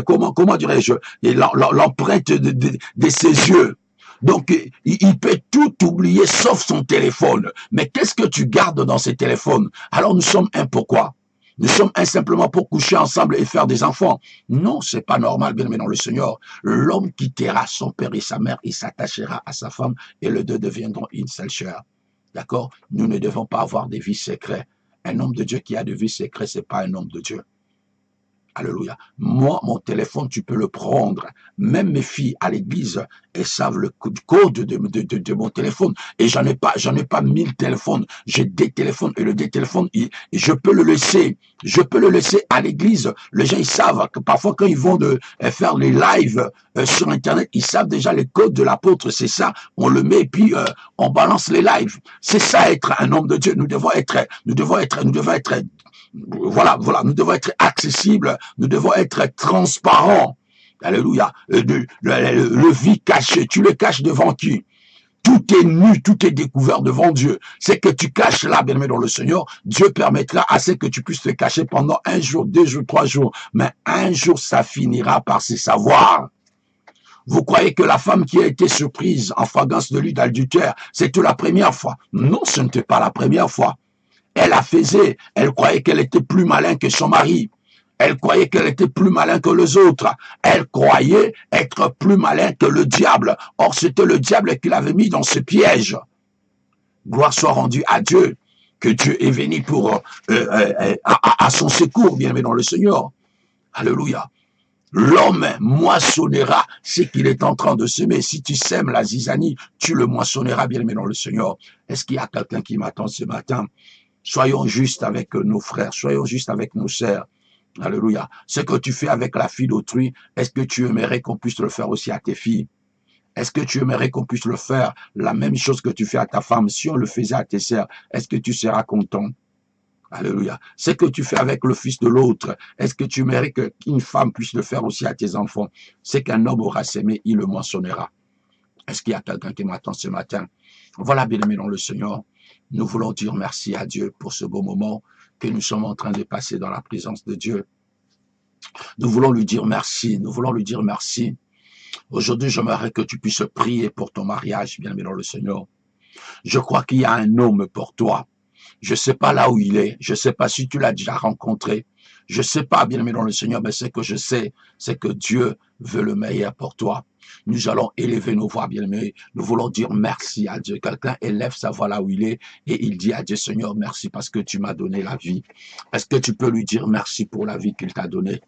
comment dirais-je, l'empreinte de ses yeux. Donc, il peut tout oublier sauf son téléphone. Mais qu'est-ce que tu gardes dans ces téléphones? Alors, nous sommes un pourquoi? Nous sommes un simplement pour coucher ensemble et faire des enfants. Non, c'est pas normal, bien aimé dans le Seigneur. L'homme quittera son père et sa mère, il s'attachera à sa femme et les deux deviendront une seule chair. D'accord? Nous ne devons pas avoir des vies secrètes. Un homme de Dieu qui a des vies secrètes, ce n'est pas un homme de Dieu. Alléluia. Moi, mon téléphone, tu peux le prendre. Même mes filles à l'église, elles savent le code de mon téléphone. Et j'en ai pas 1000 téléphones. J'ai des téléphones et le des téléphones, je peux le laisser. Je peux le laisser à l'église. Les gens, ils savent que parfois quand ils vont faire les lives sur Internet, ils savent déjà les codes de l'apôtre. C'est ça. On le met et puis on balance les lives. C'est ça être un homme de Dieu. Nous devons être voilà, nous devons être accessibles, nous devons être transparents. Alléluia. Le vie caché, tu le caches devant qui? Tout est nu, tout est découvert devant Dieu. C'est que tu caches là, bien aimé dans le Seigneur, Dieu permettra assez que tu puisses te cacher pendant 1 jour, 2 jours, 3 jours. Mais un jour, ça finira par se savoir. Vous croyez que la femme qui a été surprise en flagrance de lit d'adultère, c'était la première fois? Non, ce n'était pas la première fois. Elle croyait qu'elle était plus malin que son mari. Elle croyait qu'elle était plus malin que les autres. Elle croyait être plus malin que le diable. Or, c'était le diable qui l'avait mis dans ce piège. Gloire soit rendue à Dieu, que Dieu est venu pour à son secours, bien aimé dans le Seigneur. Alléluia. L'homme moissonnera ce qu'il est en train de semer. Si tu sèmes la zizanie, tu le moissonneras, bien aimé dans le Seigneur. Est-ce qu'il y a quelqu'un qui m'attend ce matin? Soyons justes avec nos frères, soyons justes avec nos sœurs. Alléluia. Ce que tu fais avec la fille d'autrui, est-ce que tu aimerais qu'on puisse le faire aussi à tes filles? Est-ce que tu aimerais qu'on puisse le faire, la même chose que tu fais à ta femme? Si on le faisait à tes sœurs, est-ce que tu seras content? Alléluia. Ce que tu fais avec le fils de l'autre, est-ce que tu aimerais qu'une femme puisse le faire aussi à tes enfants? Ce qu'un homme aura sémé, il le mentionnera. Est-ce qu'il y a quelqu'un qui m'attend ce matin? Voilà, bien-aimé dans le Seigneur. Nous voulons dire merci à Dieu pour ce beau moment que nous sommes en train de passer dans la présence de Dieu. Nous voulons lui dire merci. Nous voulons lui dire merci. Aujourd'hui, j'aimerais que tu puisses prier pour ton mariage, bien-aimé dans le Seigneur. Je crois qu'il y a un homme pour toi. Je ne sais pas là où il est. Je ne sais pas si tu l'as déjà rencontré. Je ne sais pas, bien-aimé dans le Seigneur, mais ce que je sais, c'est que Dieu veut le meilleur pour toi. Nous allons élever nos voix, bien-aimés. Nous voulons dire merci à Dieu. Quelqu'un élève sa voix là où il est et il dit à Dieu, Seigneur, merci parce que tu m'as donné la vie. Est-ce que tu peux lui dire merci pour la vie qu'il t'a donnée?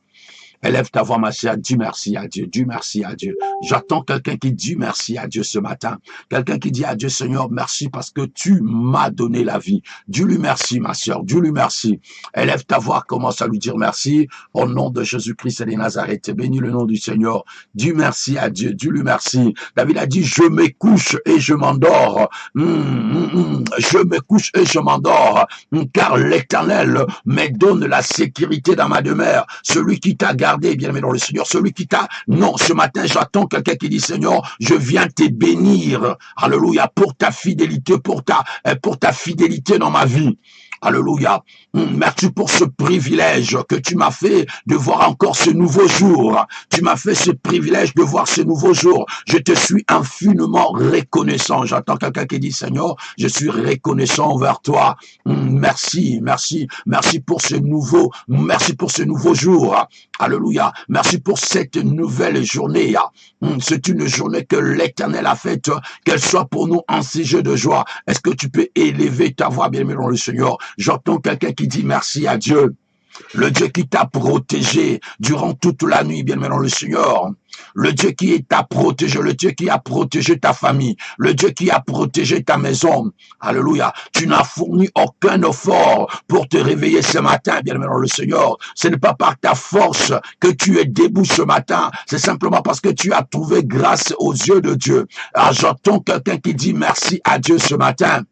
Élève ta voix, ma chère, dis merci à Dieu, dis merci à Dieu. J'attends quelqu'un qui dit merci à Dieu ce matin. Quelqu'un qui dit à Dieu, Seigneur, merci parce que tu m'as donné la vie. Dis-lui merci, ma chère, dis-lui merci. Élève ta voix, commence à lui dire merci. Au nom de Jésus-Christ et de Nazareth, bénis le nom du Seigneur. Dis merci à Dieu, dis-lui merci. David a dit, je me couche et je m'endors. Je me couche et je m'endors. Car l'Éternel me donne la sécurité dans ma demeure. Celui qui t'a gardé, bien aimé dans le Seigneur, celui qui t'a... Non, ce matin, j'attends quelqu'un qui dit, Seigneur, je viens te bénir. Alléluia, pour ta fidélité, pour ta fidélité dans ma vie. Alléluia. Merci pour ce privilège que tu m'as fait de voir encore ce nouveau jour. Tu m'as fait ce privilège de voir ce nouveau jour. Je te suis infiniment reconnaissant. J'attends quelqu'un qui dit, Seigneur, je suis reconnaissant envers toi. Merci, merci, merci pour ce nouveau jour. Alléluia. Merci pour cette nouvelle journée. C'est une journée que l'Éternel a faite, qu'elle soit pour nous un sujet de joie. Est-ce que tu peux élever ta voix, bien aimé dans le Seigneur? J'entends quelqu'un qui dit merci à Dieu. Le Dieu qui t'a protégé durant toute la nuit, bien aimé dans le Seigneur. Le Dieu qui t'a protégé, le Dieu qui a protégé ta famille, le Dieu qui a protégé ta maison. Alléluia. Tu n'as fourni aucun effort pour te réveiller ce matin, bien aimé dans le Seigneur. Ce n'est pas par ta force que tu es debout ce matin. C'est simplement parce que tu as trouvé grâce aux yeux de Dieu. Alors j'entends quelqu'un qui dit merci à Dieu ce matin.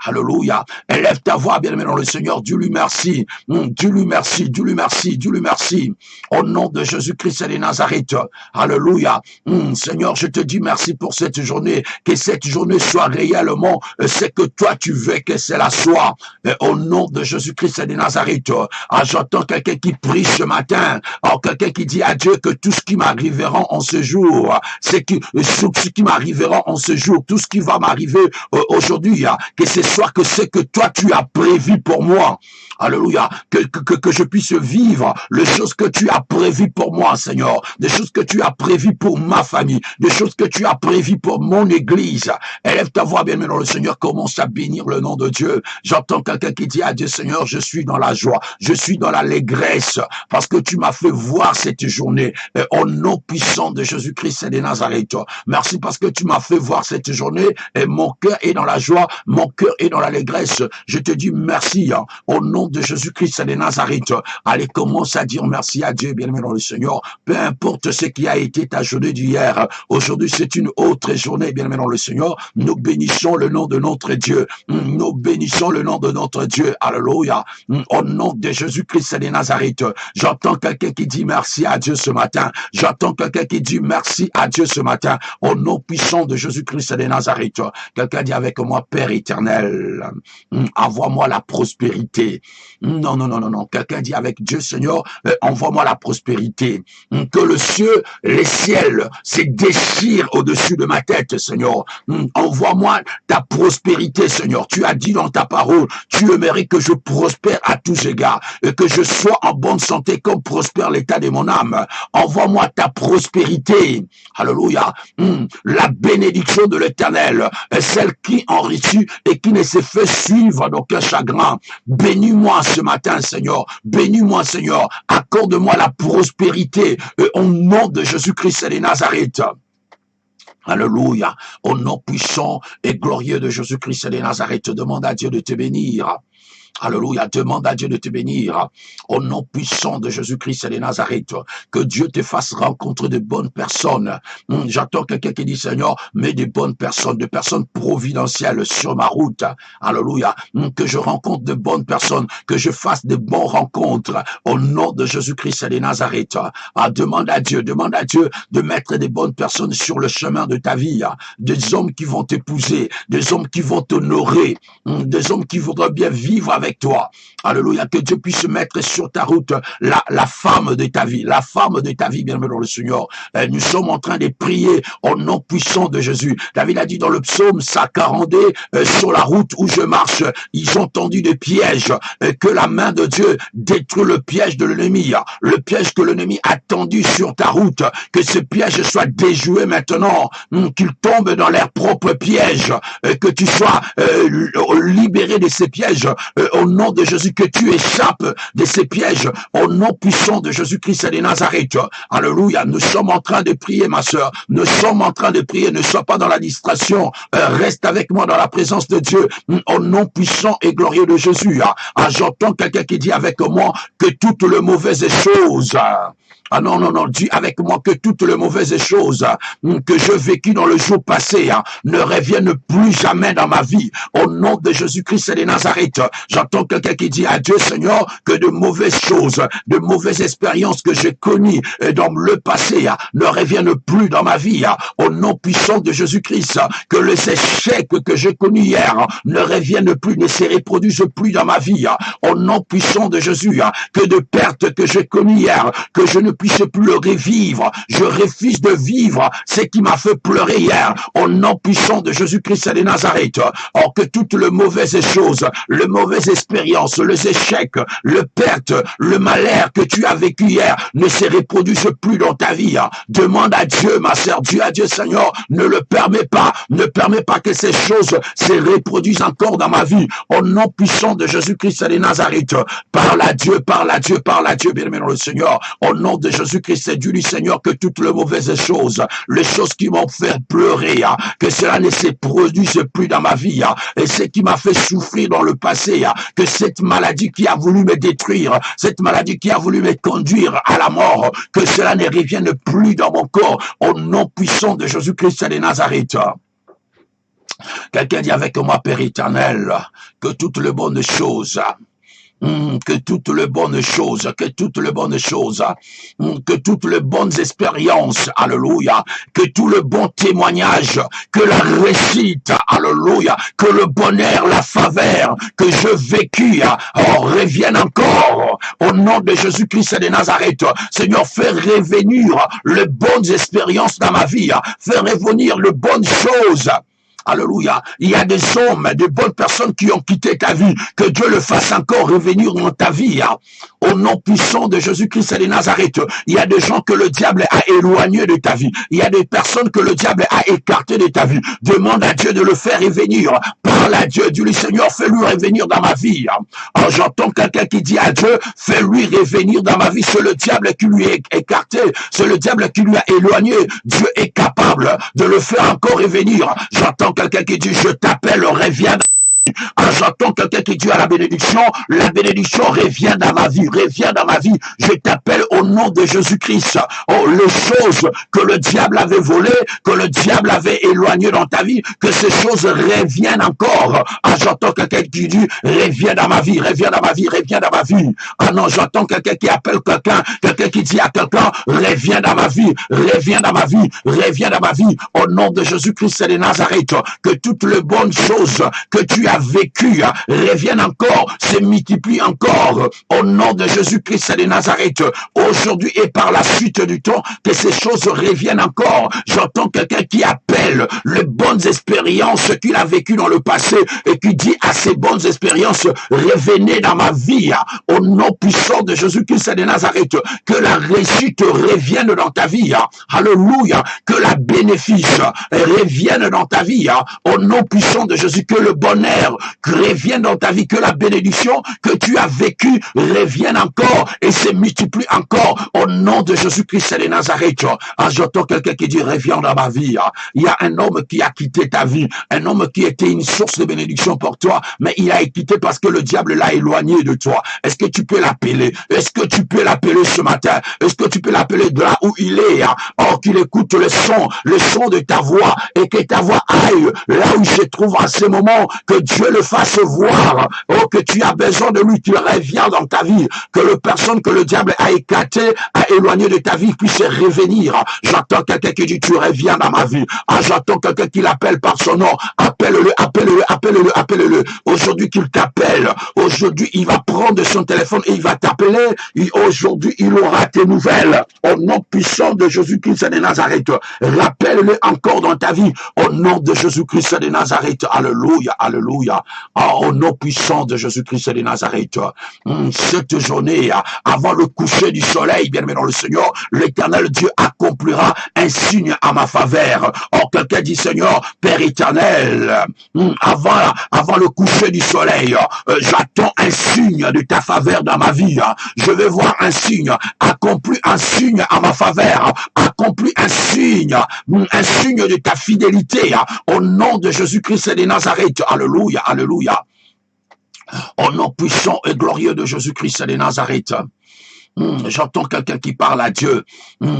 Alléluia. Élève ta voix, bien-aimé dans le Seigneur. Dis-lui merci. Dis-lui merci. Dis-lui merci. Dis-lui merci. Au nom de Jésus-Christ et de Nazareth. Alléluia. Seigneur, je te dis merci pour cette journée. Que cette journée soit réellement ce que toi tu veux que cela soit. Au nom de Jésus-Christ et de Nazareth. J'entends quelqu'un qui prie ce matin. Quelqu'un qui dit à Dieu que tout ce qui m'arrivera en ce jour, c'est que ce qui m'arrivera en ce jour, tout ce qui va m'arriver aujourd'hui, que ce soit que ce que toi tu as prévu pour moi. Alléluia. Que je puisse vivre les choses que tu as prévues pour moi, Seigneur. Des choses que tu as prévues pour ma famille. Des choses que tu as prévues pour mon église. Élève ta voix, bien-aimé dans le Seigneur. Commence à bénir le nom de Dieu. J'entends quelqu'un qui dit à Dieu, Seigneur, je suis dans la joie. Je suis dans l'allégresse. Parce que tu m'as fait voir cette journée. Et au nom puissant de Jésus-Christ et de Nazareth. Merci parce que tu m'as fait voir cette journée. Et mon cœur est dans la joie. Mon cœur est dans l'allégresse. Je te dis merci. Au nom de Jésus-Christ de Nazareth. Allez, commence à dire merci à Dieu, bien-aimé dans le Seigneur. Peu importe ce qui a été ta journée d'hier. Aujourd'hui, c'est une autre journée, bien-aimé dans le Seigneur. Nous bénissons le nom de notre Dieu. Nous bénissons le nom de notre Dieu. Alléluia. Au nom de Jésus-Christ de Nazareth. J'entends quelqu'un qui dit merci à Dieu ce matin. J'entends quelqu'un qui dit merci à Dieu ce matin. Au nom puissant de Jésus-Christ de Nazareth. Quelqu'un dit avec moi, Père éternel, envoie-moi la prospérité. Non. Quelqu'un dit avec Dieu, Seigneur, envoie-moi la prospérité. Que le ciel, les ciels se déchirent au-dessus de ma tête, Seigneur. Envoie-moi ta prospérité, Seigneur. Tu as dit dans ta parole, tu aimerais que je prospère à tous égards et que je sois en bonne santé comme prospère l'état de mon âme. Envoie-moi ta prospérité. Alléluia. La bénédiction de l'Éternel est celle qui enrichit et qui ne se fait suivre d'aucun chagrin. Bénis-moi ce matin, Seigneur. Bénis-moi, Seigneur. Accorde-moi la prospérité au nom de Jésus-Christ et de Nazareth. Alléluia. Au nom puissant et glorieux de Jésus-Christ et de Nazareth, demande à Dieu de te bénir. Alléluia, demande à Dieu de te bénir. Au nom puissant de Jésus-Christ et de Nazareth, que Dieu te fasse rencontrer de bonnes personnes. J'entends quelqu'un qui dit, Seigneur, mets de bonnes personnes, de personnes providentielles sur ma route. Alléluia, que je rencontre de bonnes personnes, que je fasse de bonnes rencontres. Au nom de Jésus-Christ et de Nazareth, demande à Dieu de mettre des bonnes personnes sur le chemin de ta vie. Des hommes qui vont t'épouser, des hommes qui vont t'honorer, des hommes qui voudront bien vivre avec avec toi. Alléluia, que Dieu puisse mettre sur ta route la femme de ta vie, la femme de ta vie, bien-aimé dans le Seigneur. Nous sommes en train de prier au nom puissant de Jésus. David a dit dans le psaume 142, sur la route où je marche, ils ont tendu des pièges, que la main de Dieu détruit le piège de l'ennemi, le piège que l'ennemi a tendu sur ta route, que ce piège soit déjoué maintenant, qu'il tombe dans leur propre piège, que tu sois libéré de ces pièges, au nom de Jésus, que tu échappes de ces pièges, au nom puissant de Jésus-Christ de Nazareth. Alléluia, nous sommes en train de prier, ma sœur, nous sommes en train de prier, ne sois pas dans la distraction, reste avec moi dans la présence de Dieu, au nom puissant et glorieux de Jésus. J'entends quelqu'un qui dit avec moi que toutes les mauvaises choses, ah non, non, non, dis avec moi que toutes les mauvaises choses que je vécues dans le jour passé ne reviennent plus jamais dans ma vie. Au nom de Jésus-Christ de Nazareth, j'entends quelqu'un qui dit à Dieu, Seigneur, que de mauvaises choses, de mauvaises expériences que j'ai connues dans le passé ne reviennent plus dans ma vie. Au nom puissant de Jésus-Christ, que les échecs que j'ai connus hier ne reviennent plus, ne se reproduisent plus dans ma vie. Au nom puissant de Jésus, que de pertes que j'ai connues hier, que je ne puisse plus le revivre. Je refuse de vivre ce qui m'a fait pleurer hier. Au nom puissant de Jésus-Christ de Nazareth. Or que toutes les mauvaises choses, les mauvaises expériences, les échecs, le perte, le malheur que tu as vécu hier ne se reproduisent plus dans ta vie. Demande à Dieu, ma sœur, Dieu à Dieu, Seigneur, ne le permet pas. Ne permet pas que ces choses se reproduisent encore dans ma vie. Au nom puissant de Jésus-Christ de Nazareth. Parle à Dieu, parle à Dieu, parle à Dieu, bien-aimé dans le Seigneur. Au nom de Jésus-Christ, dis-lui, Seigneur, que toutes les mauvaises choses, les choses qui m'ont fait pleurer, que cela ne se produise plus dans ma vie, et ce qui m'a fait souffrir dans le passé, que cette maladie qui a voulu me détruire, cette maladie qui a voulu me conduire à la mort, que cela ne revienne plus dans mon corps, au nom puissant de Jésus-Christ de Nazareth. Quelqu'un dit avec moi, Père éternel, que toutes les bonnes choses, que toutes les bonnes choses, que toutes les bonnes choses, que toutes les bonnes expériences, alléluia, que tout le bon témoignage, que la réussite, alléluia, que le bonheur, la faveur que je vécu, revienne encore, au nom de Jésus-Christ de Nazareth. Seigneur, fais revenir les bonnes expériences dans ma vie, fais revenir les bonnes choses. Alléluia. Il y a des hommes, des bonnes personnes qui ont quitté ta vie. Que Dieu le fasse encore revenir dans ta vie. Au nom puissant de Jésus-Christ de Nazareth. Il y a des gens que le diable a éloignés de ta vie. Il y a des personnes que le diable a écartées de ta vie. Demande à Dieu de le faire revenir. Parle à Dieu. Dis-lui, Seigneur, fais-lui revenir dans ma vie. Alors j'entends quelqu'un qui dit à Dieu, fais-lui revenir dans ma vie. C'est le diable qui lui est écarté. C'est le diable qui lui a éloigné. Dieu est capable de le faire encore revenir. J'entends quelqu'un qui dit, je t'appelle, reviens. Alors j'entends quelqu'un qui dit à la bénédiction revient dans ma vie, reviens dans ma vie. Je t'appelle au nom de Jésus-Christ. Oh, les choses que le diable avait volées, que le diable avait éloignées dans ta vie, que ces choses reviennent encore. Ah, j'entends quelqu'un qui dit, reviens dans ma vie, reviens dans ma vie, reviens dans ma vie. Ah non, j'entends quelqu'un qui appelle quelqu'un qui dit à quelqu'un, reviens dans ma vie, reviens dans ma vie, reviens dans ma vie. Au nom de Jésus-Christ de Nazareth, que toutes les bonnes choses que tu as vécu reviennent encore, se multiplient encore au nom de Jésus-Christ de Nazareth. Aujourd'hui et par la suite du temps, que ces choses reviennent encore. J'entends quelqu'un qui appelle les bonnes expériences qu'il a vécues dans le passé et qui dit à ces bonnes expériences, revenez dans ma vie au nom puissant de Jésus-Christ de Nazareth. Que la réussite revienne dans ta vie. Alléluia. Que la bénéfice revienne dans ta vie au nom puissant de Jésus. Que le bonheur revienne dans ta vie, que la bénédiction que tu as vécue revienne encore et se multiplie encore au nom de Jésus-Christ de Nazareth. J'entends quelqu'un qui dit reviens dans ma vie. Il y a un homme qui a quitté ta vie, un homme qui était une source de bénédiction pour toi, mais il a quitté parce que le diable l'a éloigné de toi. Est-ce que tu peux l'appeler? Est-ce que tu peux l'appeler ce matin? Est-ce que tu peux l'appeler de là où il est? Or qu'il écoute le son de ta voix et que ta voix aille là où il se trouve en ce moment, que Dieu Dieu le fasse voir, oh, que tu as besoin de lui, qu'il revient dans ta vie, que le personne que le diable a écarté, a éloigné de ta vie, puisse revenir. J'entends quelqu'un qui dit, tu reviens dans ma vie. Ah, j'entends quelqu'un qui l'appelle par son nom. Appelle-le, appelle-le, appelle-le, appelle-le. Aujourd'hui qu'il t'appelle, aujourd'hui il va prendre son téléphone et il va t'appeler. Aujourd'hui il aura tes nouvelles. Au nom puissant de Jésus-Christ de Nazareth, rappelle-le encore dans ta vie. Au nom de Jésus-Christ de Nazareth, alléluia, alléluia. Au nom puissant de Jésus-Christ de Nazareth, cette journée, avant le coucher du soleil, bien aimé dans le Seigneur, l'Éternel Dieu accomplira un signe à ma faveur. Oh, quelqu'un dit, Seigneur, Père éternel, avant le coucher du soleil, j'attends un signe de ta faveur dans ma vie. Je vais voir un signe, accompli un signe à ma faveur, accompli un signe de ta fidélité, au nom de Jésus-Christ de Nazareth. Alléluia, alléluia. Au nom puissant et glorieux de Jésus-Christ de Nazareth. J'entends quelqu'un qui parle à Dieu.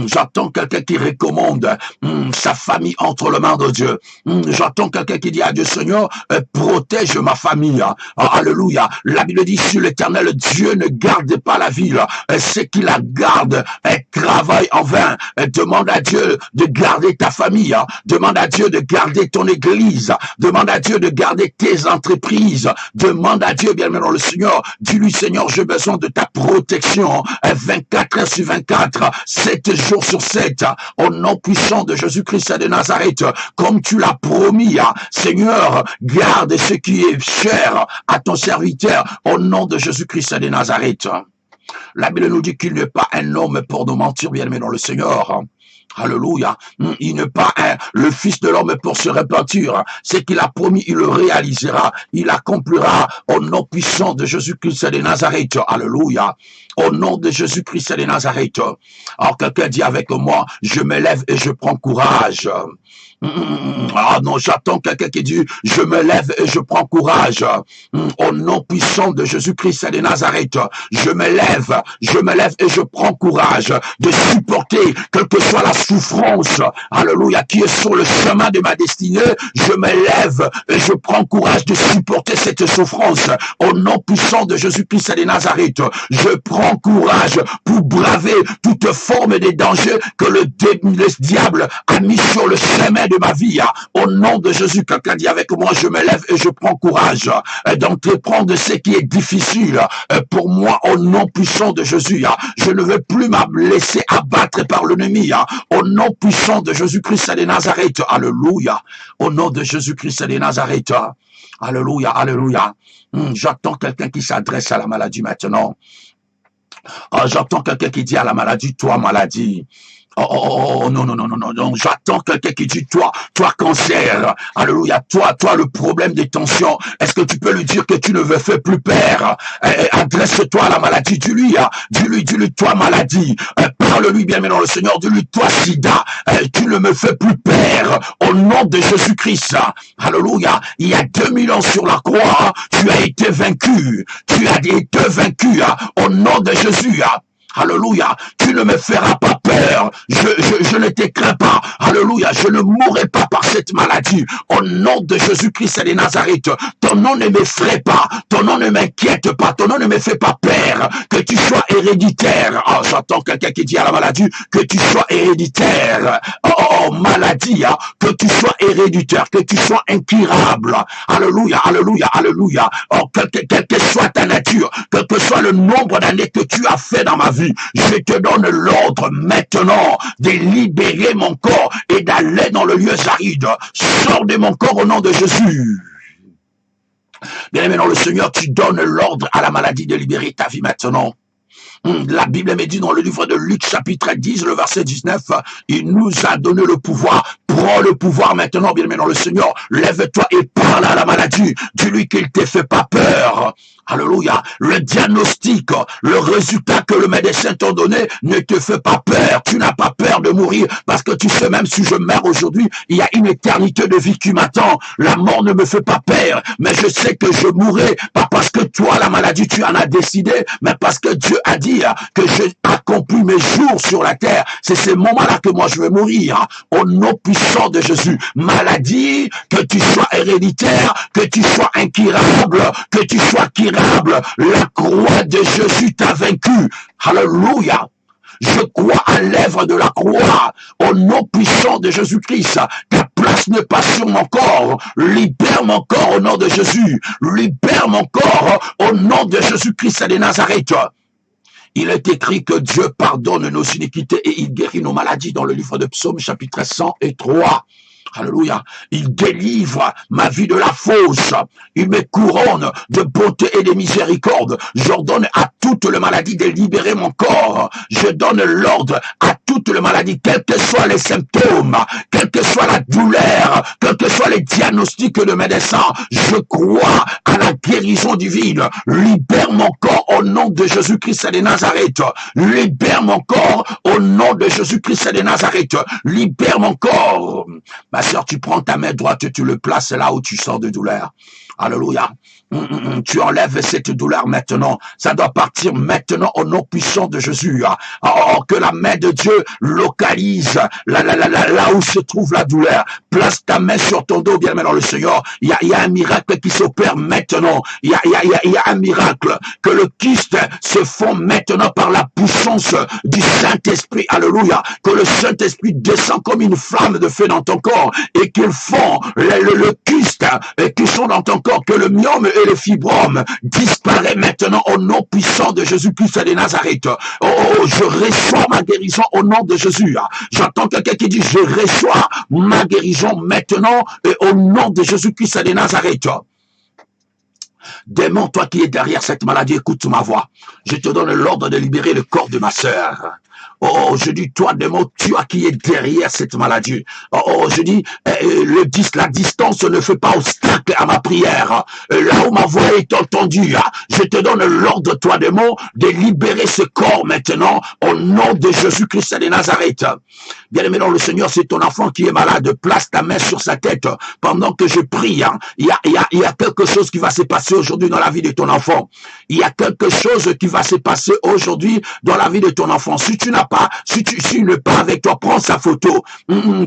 J'entends quelqu'un qui recommande sa famille entre les mains de Dieu. J'entends quelqu'un qui dit à Dieu, Seigneur, protège ma famille. Alléluia. La Bible dit, si l'Éternel Dieu ne garde pas la ville, c'est qu'il la garde, travaille en vain. Demande à Dieu de garder ta famille. Demande à Dieu de garder ton église. Demande à Dieu de garder tes entreprises. Demande à Dieu, bien dans le Seigneur. Dis-lui, Seigneur, j'ai besoin de ta protection. 24 heures sur 24, 7 jours sur 7, au nom puissant de Jésus-Christ de Nazareth, comme tu l'as promis, Seigneur, garde ce qui est cher à ton serviteur, au nom de Jésus-Christ de Nazareth. La Bible nous dit qu'il n'est pas un homme pour nous mentir, bien aimé dans le Seigneur. Alléluia. Il n'est pas le Fils de l'homme pour se repentir. Ce qu'il a promis, il le réalisera. Il accomplira au nom puissant de Jésus-Christ de Nazareth. Alléluia. Au nom de Jésus-Christ de Nazareth. Alors quelqu'un dit avec moi, je me lève et je prends courage. Ah non, j'attends quelqu'un qui dit, je me lève et je prends courage. Au nom puissant de Jésus-Christ de Nazareth, je me lève et je prends courage de supporter quelle que soit la souffrance, alléluia, qui est sur le chemin de ma destinée. Je me lève et je prends courage de supporter cette souffrance. Au nom puissant de Jésus-Christ de Nazareth, je prends courage pour braver toute forme de danger que le diable a mis sur le chemin de ma vie. Au nom de Jésus, quelqu'un dit avec moi, je me lève et je prends courage d'entreprendre ce qui est difficile pour moi. Au nom puissant de Jésus, je ne veux plus me laisser abattre par l'ennemi. Au nom puissant de Jésus-Christ de Nazareth, alléluia. Au nom de Jésus-Christ de Nazareth, alléluia, alléluia. J'attends quelqu'un qui s'adresse à la maladie maintenant. J'entends quelqu'un qui dit à la maladie, toi maladie. Oh, non, j'attends quelqu'un qui dit, toi cancer, alléluia, toi le problème des tensions, est-ce que tu peux lui dire que tu ne veux faire plus peur? Adresse-toi à la maladie, dis-lui, toi maladie, parle-lui bien maintenant le Seigneur, dis-lui, toi sida, tu ne me fais plus peur, au nom de Jésus-Christ, alléluia, il y a 2000 ans sur la croix, tu as été vaincu, au nom de Jésus, alléluia, tu ne me feras pas peur, je ne te crains pas, alléluia, je ne mourrai pas par cette maladie, au nom de Jésus-Christ de Nazareth, ton nom ne m'effraie pas, ton nom ne m'inquiète pas, ton nom ne me fait pas peur, que tu sois héréditaire. J'entends quelqu'un qui dit à la maladie, que tu sois héréditaire, maladie, que tu sois héréditaire, que tu sois incurable, alléluia, alléluia, alléluia, quelle que soit ta nature, quel que soit le nombre d'années que tu as fait dans ma vie, je te donne l'ordre maintenant de libérer mon corps et d'aller dans le lieu aride. Sors de mon corps au nom de Jésus. Bien-aimé dans le Seigneur, tu donnes l'ordre à la maladie de libérer ta vie maintenant. La Bible me dit dans le livre de Luc chapitre 10, le verset 19, il nous a donné le pouvoir. Prends le pouvoir maintenant, bien-aimé dans le Seigneur. Lève-toi et parle à la maladie. Dis-lui qu'il ne te fait pas peur. Alléluia. Le diagnostic, le résultat que le médecin t'a donné ne te fait pas peur. Tu n'as pas peur de mourir parce que tu sais, même si je meurs aujourd'hui, il y a une éternité de vie qui m'attend. La mort ne me fait pas peur, mais je sais que je mourrai, pas parce que toi, la maladie, tu en as décidé, mais parce que Dieu a dit que j'ai accompli mes jours sur la terre. C'est ces moments-là que moi je vais mourir. Au nom puissant puissant de Jésus. Maladie, que tu sois héréditaire, que tu sois incurable, que tu sois curable, la croix de Jésus t'a vaincu. Alléluia. Je crois à l'œuvre de la croix, au nom puissant de Jésus-Christ. Ta place n'est pas sur mon corps. Libère mon corps au nom de Jésus. Libère mon corps au nom de Jésus-Christ de Nazareth. Il est écrit que Dieu pardonne nos iniquités et il guérit nos maladies dans le livre de Psaume chapitre 103. Alléluia. Il délivre ma vie de la fausse. Il me couronne de bonté et de miséricorde. J'ordonne à toutes les maladies de libérer mon corps. Je donne l'ordre à toutes les maladies, quels que soient les symptômes, quelle que soit la douleur, quels que soient les diagnostics de médecins. Je crois à la guérison divine. Libère mon corps au nom de Jésus-Christ de Nazareth. Libère mon corps au nom de Jésus-Christ de Nazareth. Libère mon corps. Ma soeur, tu prends ta main droite et tu le places là où tu sors de douleur. Alléluia. Tu enlèves cette douleur maintenant. Ça doit partir maintenant au nom puissant de Jésus. Oh, que la main de Dieu localise là où se trouve la douleur. Place ta main sur ton dos, bien maintenant le Seigneur. Il y a un miracle qui s'opère maintenant. Il y a un miracle. Que le kyste se fond maintenant par la puissance du Saint-Esprit. Alléluia. Que le Saint-Esprit descend comme une flamme de feu dans ton corps et qu'il fond le kyste qui sont dans ton corps. Que le myome et le fibrome disparaît maintenant au nom puissant de Jésus-Christ de Nazareth. Oh, je reçois ma guérison au nom de Jésus. J'entends quelqu'un qui dit, je reçois ma guérison maintenant et au nom de Jésus-Christ de Nazareth. Démon, toi qui es derrière cette maladie, écoute ma voix. Je te donne l'ordre de libérer le corps de ma sœur. Oh, je dis, toi, démon, toi qui es derrière cette maladie. Oh, je dis, la distance ne fait pas obstacle à ma prière. Là où ma voix est entendue, je te donne l'ordre, toi, démon, de libérer ce corps maintenant au nom de Jésus-Christ de Nazareth. Bien-aimé dans le Seigneur, c'est ton enfant qui est malade. Place ta main sur sa tête pendant que je prie. Il y a quelque chose qui va se passer aujourd'hui dans la vie de ton enfant. Il y a quelque chose qui va se passer aujourd'hui dans la vie de ton enfant. Si tu n'est pas avec toi, prends sa photo,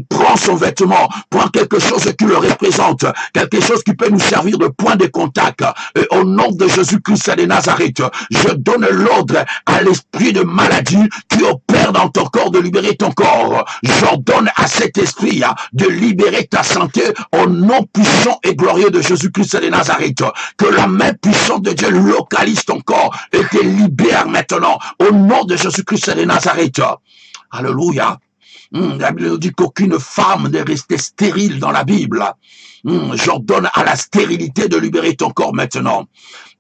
prends son vêtement, prends quelque chose qui le représente, quelque chose qui peut nous servir de point de contact. Et au nom de Jésus-Christ de Nazareth, je donne l'ordre à l'esprit de maladie qui opère dans ton corps de libérer ton corps. J'ordonne à cet esprit de libérer ta santé au nom puissant et glorieux de Jésus-Christ de Nazareth. Que la main puissante de Dieu localise ton corps et te libère maintenant au nom de Jésus-Christ de Nazareth. Alléluia. La Bible nous dit qu'aucune femme n'est restée stérile dans la Bible. J'ordonne à la stérilité de libérer ton corps maintenant.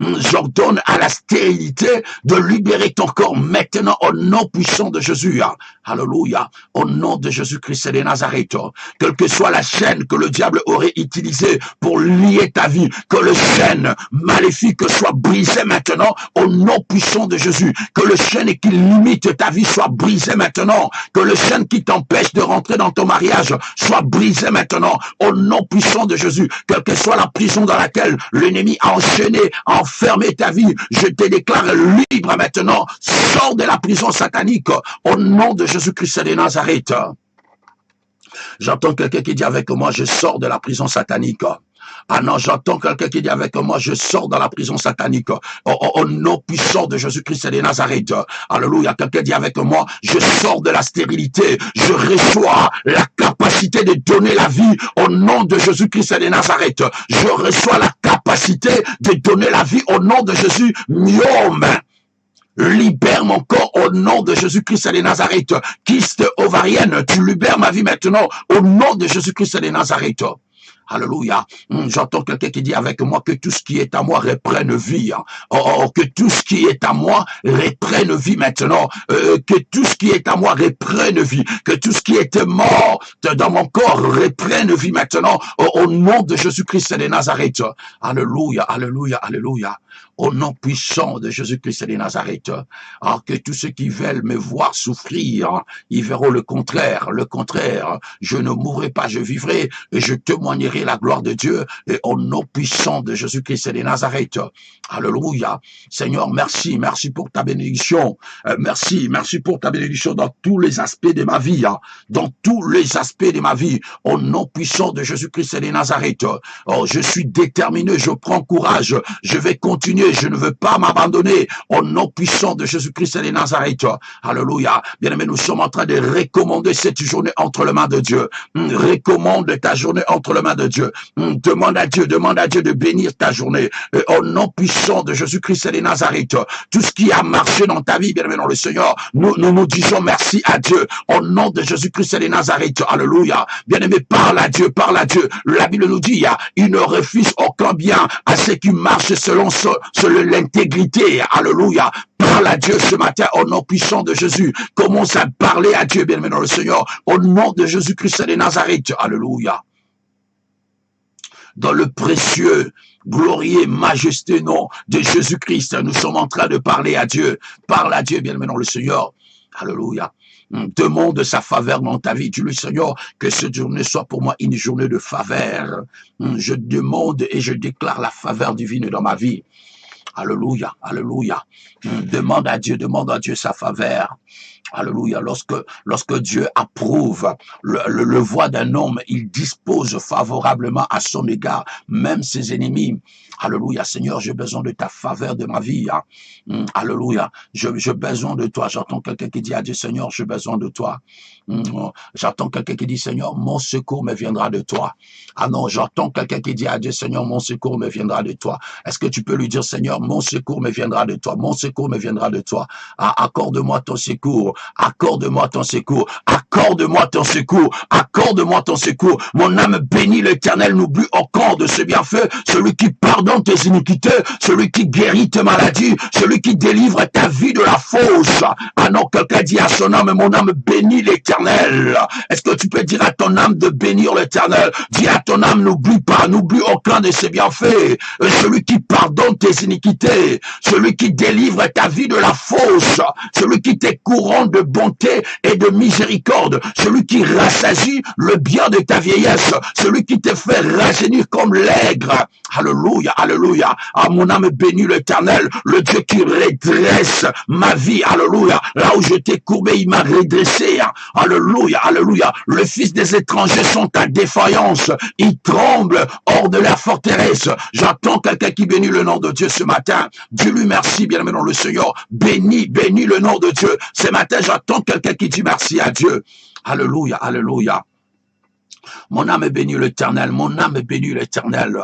J'ordonne à la stérilité de libérer ton corps maintenant au nom puissant de Jésus. Alléluia. Au nom de Jésus-Christ de Nazareth. Quelle que soit la chaîne que le diable aurait utilisée pour lier ta vie, que le chaîne maléfique soit brisé maintenant au nom puissant de Jésus. Que le chaîne qui limite ta vie soit brisé maintenant. Que le chaîne qui t'empêche de rentrer dans ton mariage soit brisé maintenant au nom puissant de Jésus. Quelle que soit la prison dans laquelle l'ennemi a enchaîné, enfermé ta vie, je te déclare libre maintenant. Sors de la prison satanique au nom de Jésus-Christ de Nazareth. J'entends quelqu'un qui dit avec moi, je sors de la prison satanique. Ah non, j'entends quelqu'un qui dit avec moi, je sors dans la prison satanique. Au nom puissant de Jésus-Christ de Nazareth. Alléluia. Quelqu'un dit avec moi, je sors de la stérilité. Je reçois la capacité de donner la vie au nom de Jésus-Christ de Nazareth. Je reçois la capacité de donner la vie au nom de Jésus. Myome. Libère mon corps au nom de Jésus-Christ de Nazareth. Kyste ovarienne, tu libères ma vie maintenant au nom de Jésus-Christ de Nazareth. Alléluia. J'entends quelqu'un qui dit avec moi que tout ce qui est à moi reprenne vie. Que tout ce qui est à moi reprenne vie maintenant. Que tout ce qui est à moi reprenne vie. Que tout ce qui était mort dans mon corps reprenne vie maintenant. Au nom de Jésus-Christ de Nazareth. Alléluia, alléluia, alléluia. au nom puissant de Jésus-Christ de Nazareth. Alors que tous ceux qui veulent me voir souffrir, ils verront le contraire. Le contraire, je ne mourrai pas, je vivrai et je témoignerai la gloire de Dieu et au nom puissant de Jésus-Christ de Nazareth. Alléluia. Seigneur, merci, merci pour ta bénédiction. Merci pour ta bénédiction dans tous les aspects de ma vie, dans tous les aspects de ma vie, au nom puissant de Jésus-Christ de Nazareth. Oh, je suis déterminé, je prends courage, je vais continuer, je ne veux pas m'abandonner, au nom puissant de Jésus-Christ de Nazareth. Alléluia. Bien-aimé, nous sommes en train de recommander cette journée entre les mains de Dieu. Recommande ta journée entre les mains de Dieu. Demande à Dieu de bénir ta journée. Et au nom puissant de Jésus-Christ de Nazareth, tout ce qui a marché dans ta vie, bien-aimé dans le Seigneur, nous disons merci à Dieu. Au nom de Jésus-Christ de Nazareth, alléluia. Bien-aimé, parle à Dieu, parle à Dieu. La Bible nous dit, il ne refuse aucun bien à ceux qui marchent selon l'intégrité, alléluia. Parle à Dieu ce matin au nom puissant de Jésus. Commence à parler à Dieu, bien-aimé dans le Seigneur, au nom de Jésus-Christ de Nazareth, alléluia. Dans le précieux, glorieux, majestueux nom de Jésus-Christ, nous sommes en train de parler à Dieu. Parle à Dieu, bien-aimé dans le Seigneur, alléluia. Demande sa faveur dans ta vie. Dis-lui, Seigneur, que cette journée soit pour moi une journée de faveur. Je demande et je déclare la faveur divine dans ma vie. Alléluia, alléluia. Demande à Dieu sa faveur. Alléluia. Lorsque Dieu approuve le voie d'un homme, il dispose favorablement à son égard, même ses ennemis. Alléluia. Seigneur, j'ai besoin de ta faveur de ma vie. Alléluia. J'ai besoin de toi. J'entends quelqu'un qui dit à Dieu, Seigneur, j'ai besoin de toi. J'entends quelqu'un qui dit, Seigneur, mon secours me viendra de toi. Ah non, j'entends quelqu'un qui dit à Dieu, Seigneur, mon secours me viendra de toi. Est-ce que tu peux lui dire, Seigneur, mon secours me viendra de toi. Mon secours me viendra de toi. Accorde-moi ton secours. Accorde-moi ton secours. Accorde-moi ton secours. Accorde-moi ton secours. Mon âme bénit l'Éternel. N'oublie aucun de ses bienfaits. Celui qui pardonne tes iniquités. Celui qui guérit tes maladies. Celui qui délivre ta vie de la fausse. Ah non, quelqu'un dit à son âme, mon âme bénit l'Éternel. Est-ce que tu peux dire à ton âme de bénir l'Éternel? Dis à ton âme, n'oublie pas, n'oublie aucun de ses bienfaits. Celui qui pardonne tes iniquités. Celui qui délivre ta vie de la fausse. Celui qui te couronne de bonté et de miséricorde. Celui qui rassasie le bien de ta vieillesse. Celui qui te fait rajeunir comme l'aigre. Alléluia, alléluia. Ah, mon âme bénit l'Éternel, le Dieu qui redresse ma vie. Alléluia. Là où j'étais courbé, il m'a redressé. Alléluia, alléluia. Le fils des étrangers sont à défaillance. Ils tremblent hors de la forteresse. J'entends quelqu'un qui bénit le nom de Dieu ce matin. Dieu lui merci, bien-aimé dans le Seigneur. Bénis le nom de Dieu. Ce matin, j'entends quelqu'un qui dit merci à Dieu. Alléluia, alléluia. Mon âme bénit l'Éternel, mon âme bénit l'Éternel.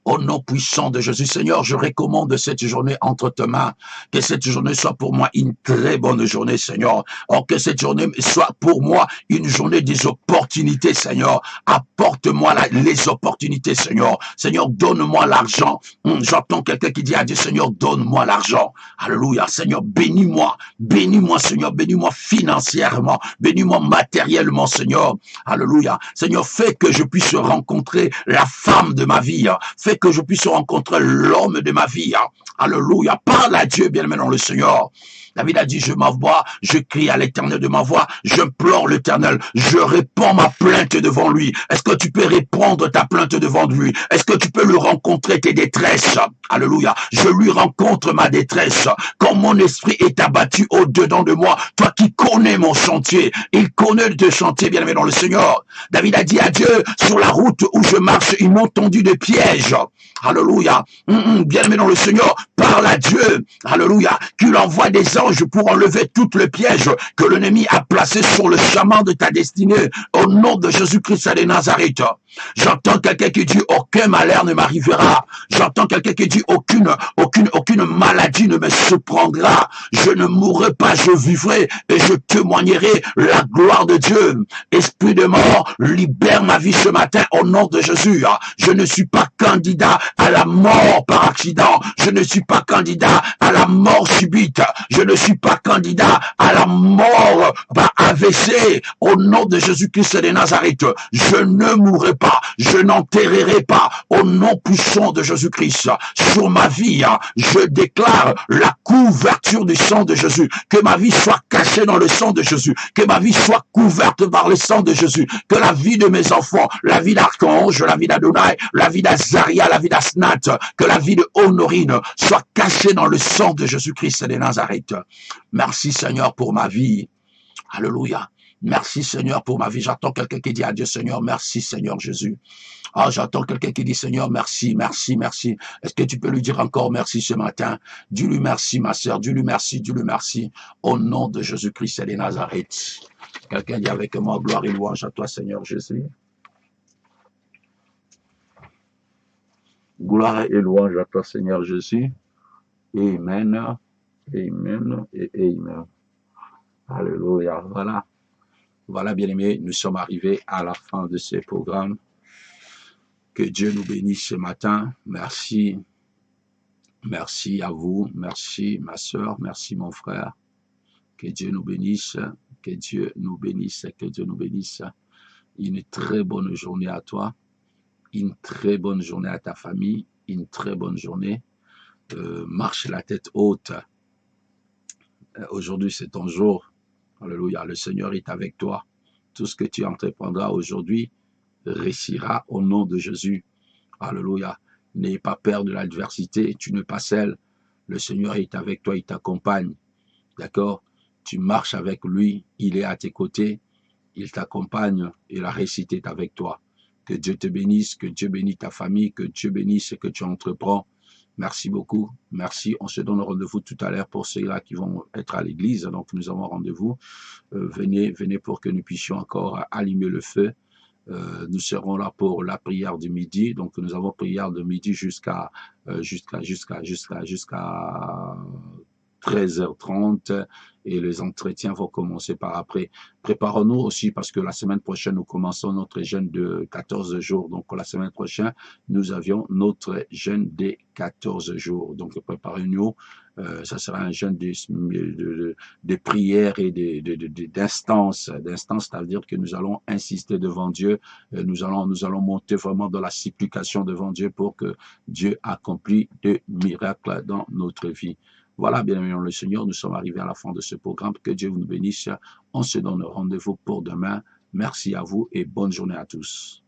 Au nom puissant de Jésus, Seigneur, je recommande cette journée entre tes mains. Que cette journée soit pour moi une très bonne journée, Seigneur. Or, que cette journée soit pour moi une journée des opportunités, Seigneur. Apporte-moi les opportunités, Seigneur. Seigneur, donne-moi l'argent. J'entends quelqu'un qui dit à Dieu, Seigneur, donne-moi l'argent. Alléluia. Seigneur, bénis-moi. Bénis-moi, Seigneur. Bénis-moi financièrement. Bénis-moi matériellement, Seigneur. Alléluia. Seigneur, fais que je puisse rencontrer la femme de ma vie. Fais que je puisse rencontrer l'homme de ma vie. Alléluia. Parle à Dieu, bien-aimé dans le Seigneur. David a dit, je m'envoie, je crie à l'Éternel de ma voix, j'implore l'Éternel, je réponds ma plainte devant lui. Est-ce que tu peux répondre ta plainte devant lui? Est-ce que tu peux lui rencontrer tes détresses? Alléluia. Je lui rencontre ma détresse. Quand mon esprit est abattu au-dedans de moi, toi qui connais mon chantier, il connaît le chantier, bien-aimé dans le Seigneur. David a dit à Dieu, sur la route où je marche, ils m'ont tendu de pièges. Alléluia. Bien-aimé dans le Seigneur, parle à Dieu. Alléluia. Qu'il envoie des anges pour enlever tout le piège que l'ennemi a placé sur le chemin de ta destinée. Au nom de Jésus-Christ de Nazareth. J'entends quelqu'un qui dit aucun malheur ne m'arrivera. J'entends quelqu'un qui dit aucune maladie ne me surprendra. Je ne mourrai pas, je vivrai et je témoignerai la gloire de Dieu. Esprit de mort, libère ma vie ce matin au nom de Jésus. Je ne suis pas candidat à la mort par accident. Je ne suis pas candidat à la mort subite. Je ne ne suis pas candidat à la mort par AVC. Au nom de Jésus-Christ de Nazareth, je ne mourrai pas, je n'enterrerai pas. Au nom puissant de Jésus-Christ, sur ma vie, je déclare la couverture du sang de Jésus. Que ma vie soit cachée dans le sang de Jésus. Que ma vie soit couverte par le sang de Jésus. Que la vie de mes enfants, la vie d'Archange, la vie d'Adonai, la vie d'Azaria, la vie d'Asnat, que la vie de Honorine soit cachée dans le sang de Jésus-Christ de Nazareth. Merci Seigneur pour ma vie. Alléluia. Merci Seigneur pour ma vie. J'attends quelqu'un qui dit à Dieu Seigneur, merci Seigneur Jésus. Ah, j'entends quelqu'un qui dit Seigneur, merci, merci, merci. Est-ce que tu peux lui dire encore merci ce matin? Dis-lui merci, ma sœur, dis-lui merci, dis-lui merci. Au nom de Jésus-Christ et de Nazareth. Quelqu'un dit avec moi, gloire et louange à toi, Seigneur Jésus. Gloire et louange à toi, Seigneur Jésus. Amen, amen et amen. Alléluia. Voilà. Voilà, bien-aimés, nous sommes arrivés à la fin de ce programme. Que Dieu nous bénisse ce matin. Merci. Merci à vous. Merci, ma soeur. Merci, mon frère. Que Dieu nous bénisse. Que Dieu nous bénisse. Que Dieu nous bénisse. Une très bonne journée à toi. Une très bonne journée à ta famille. Une très bonne journée. Marche la tête haute. Aujourd'hui, c'est ton jour. Alléluia. Le Seigneur est avec toi. Tout ce que tu entreprendras aujourd'hui réussira au nom de Jésus. Alléluia. N'ayez pas peur de l'adversité. Tu n'es pas seul. Le Seigneur est avec toi. Il t'accompagne. D'accord? Tu marches avec lui. Il est à tes côtés. Il t'accompagne et la réussite est avec toi. Que Dieu te bénisse. Que Dieu bénisse ta famille. Que Dieu bénisse ce que tu entreprends. Merci beaucoup. Merci. On se donne rendez-vous tout à l'heure pour ceux-là qui vont être à l'église. Donc, nous avons rendez-vous. Venez pour que nous puissions encore allumer le feu. Nous serons là pour la prière du midi. Donc, nous avons prière de midi jusqu'à 13h30 et les entretiens vont commencer par après. Préparons-nous aussi parce que la semaine prochaine, nous commençons notre jeûne de 14 jours. Donc, la semaine prochaine, nous avions notre jeûne des 14 jours. Donc, préparez-nous. Ça sera un jeûne de prière et d'instance. D'instance, c'est-à-dire que nous allons insister devant Dieu. Nous allons monter vraiment dans la supplication devant Dieu pour que Dieu accomplisse des miracles dans notre vie. Voilà, bien aimé le Seigneur, nous sommes arrivés à la fin de ce programme. Que Dieu vous bénisse. On se donne rendez-vous pour demain. Merci à vous et bonne journée à tous.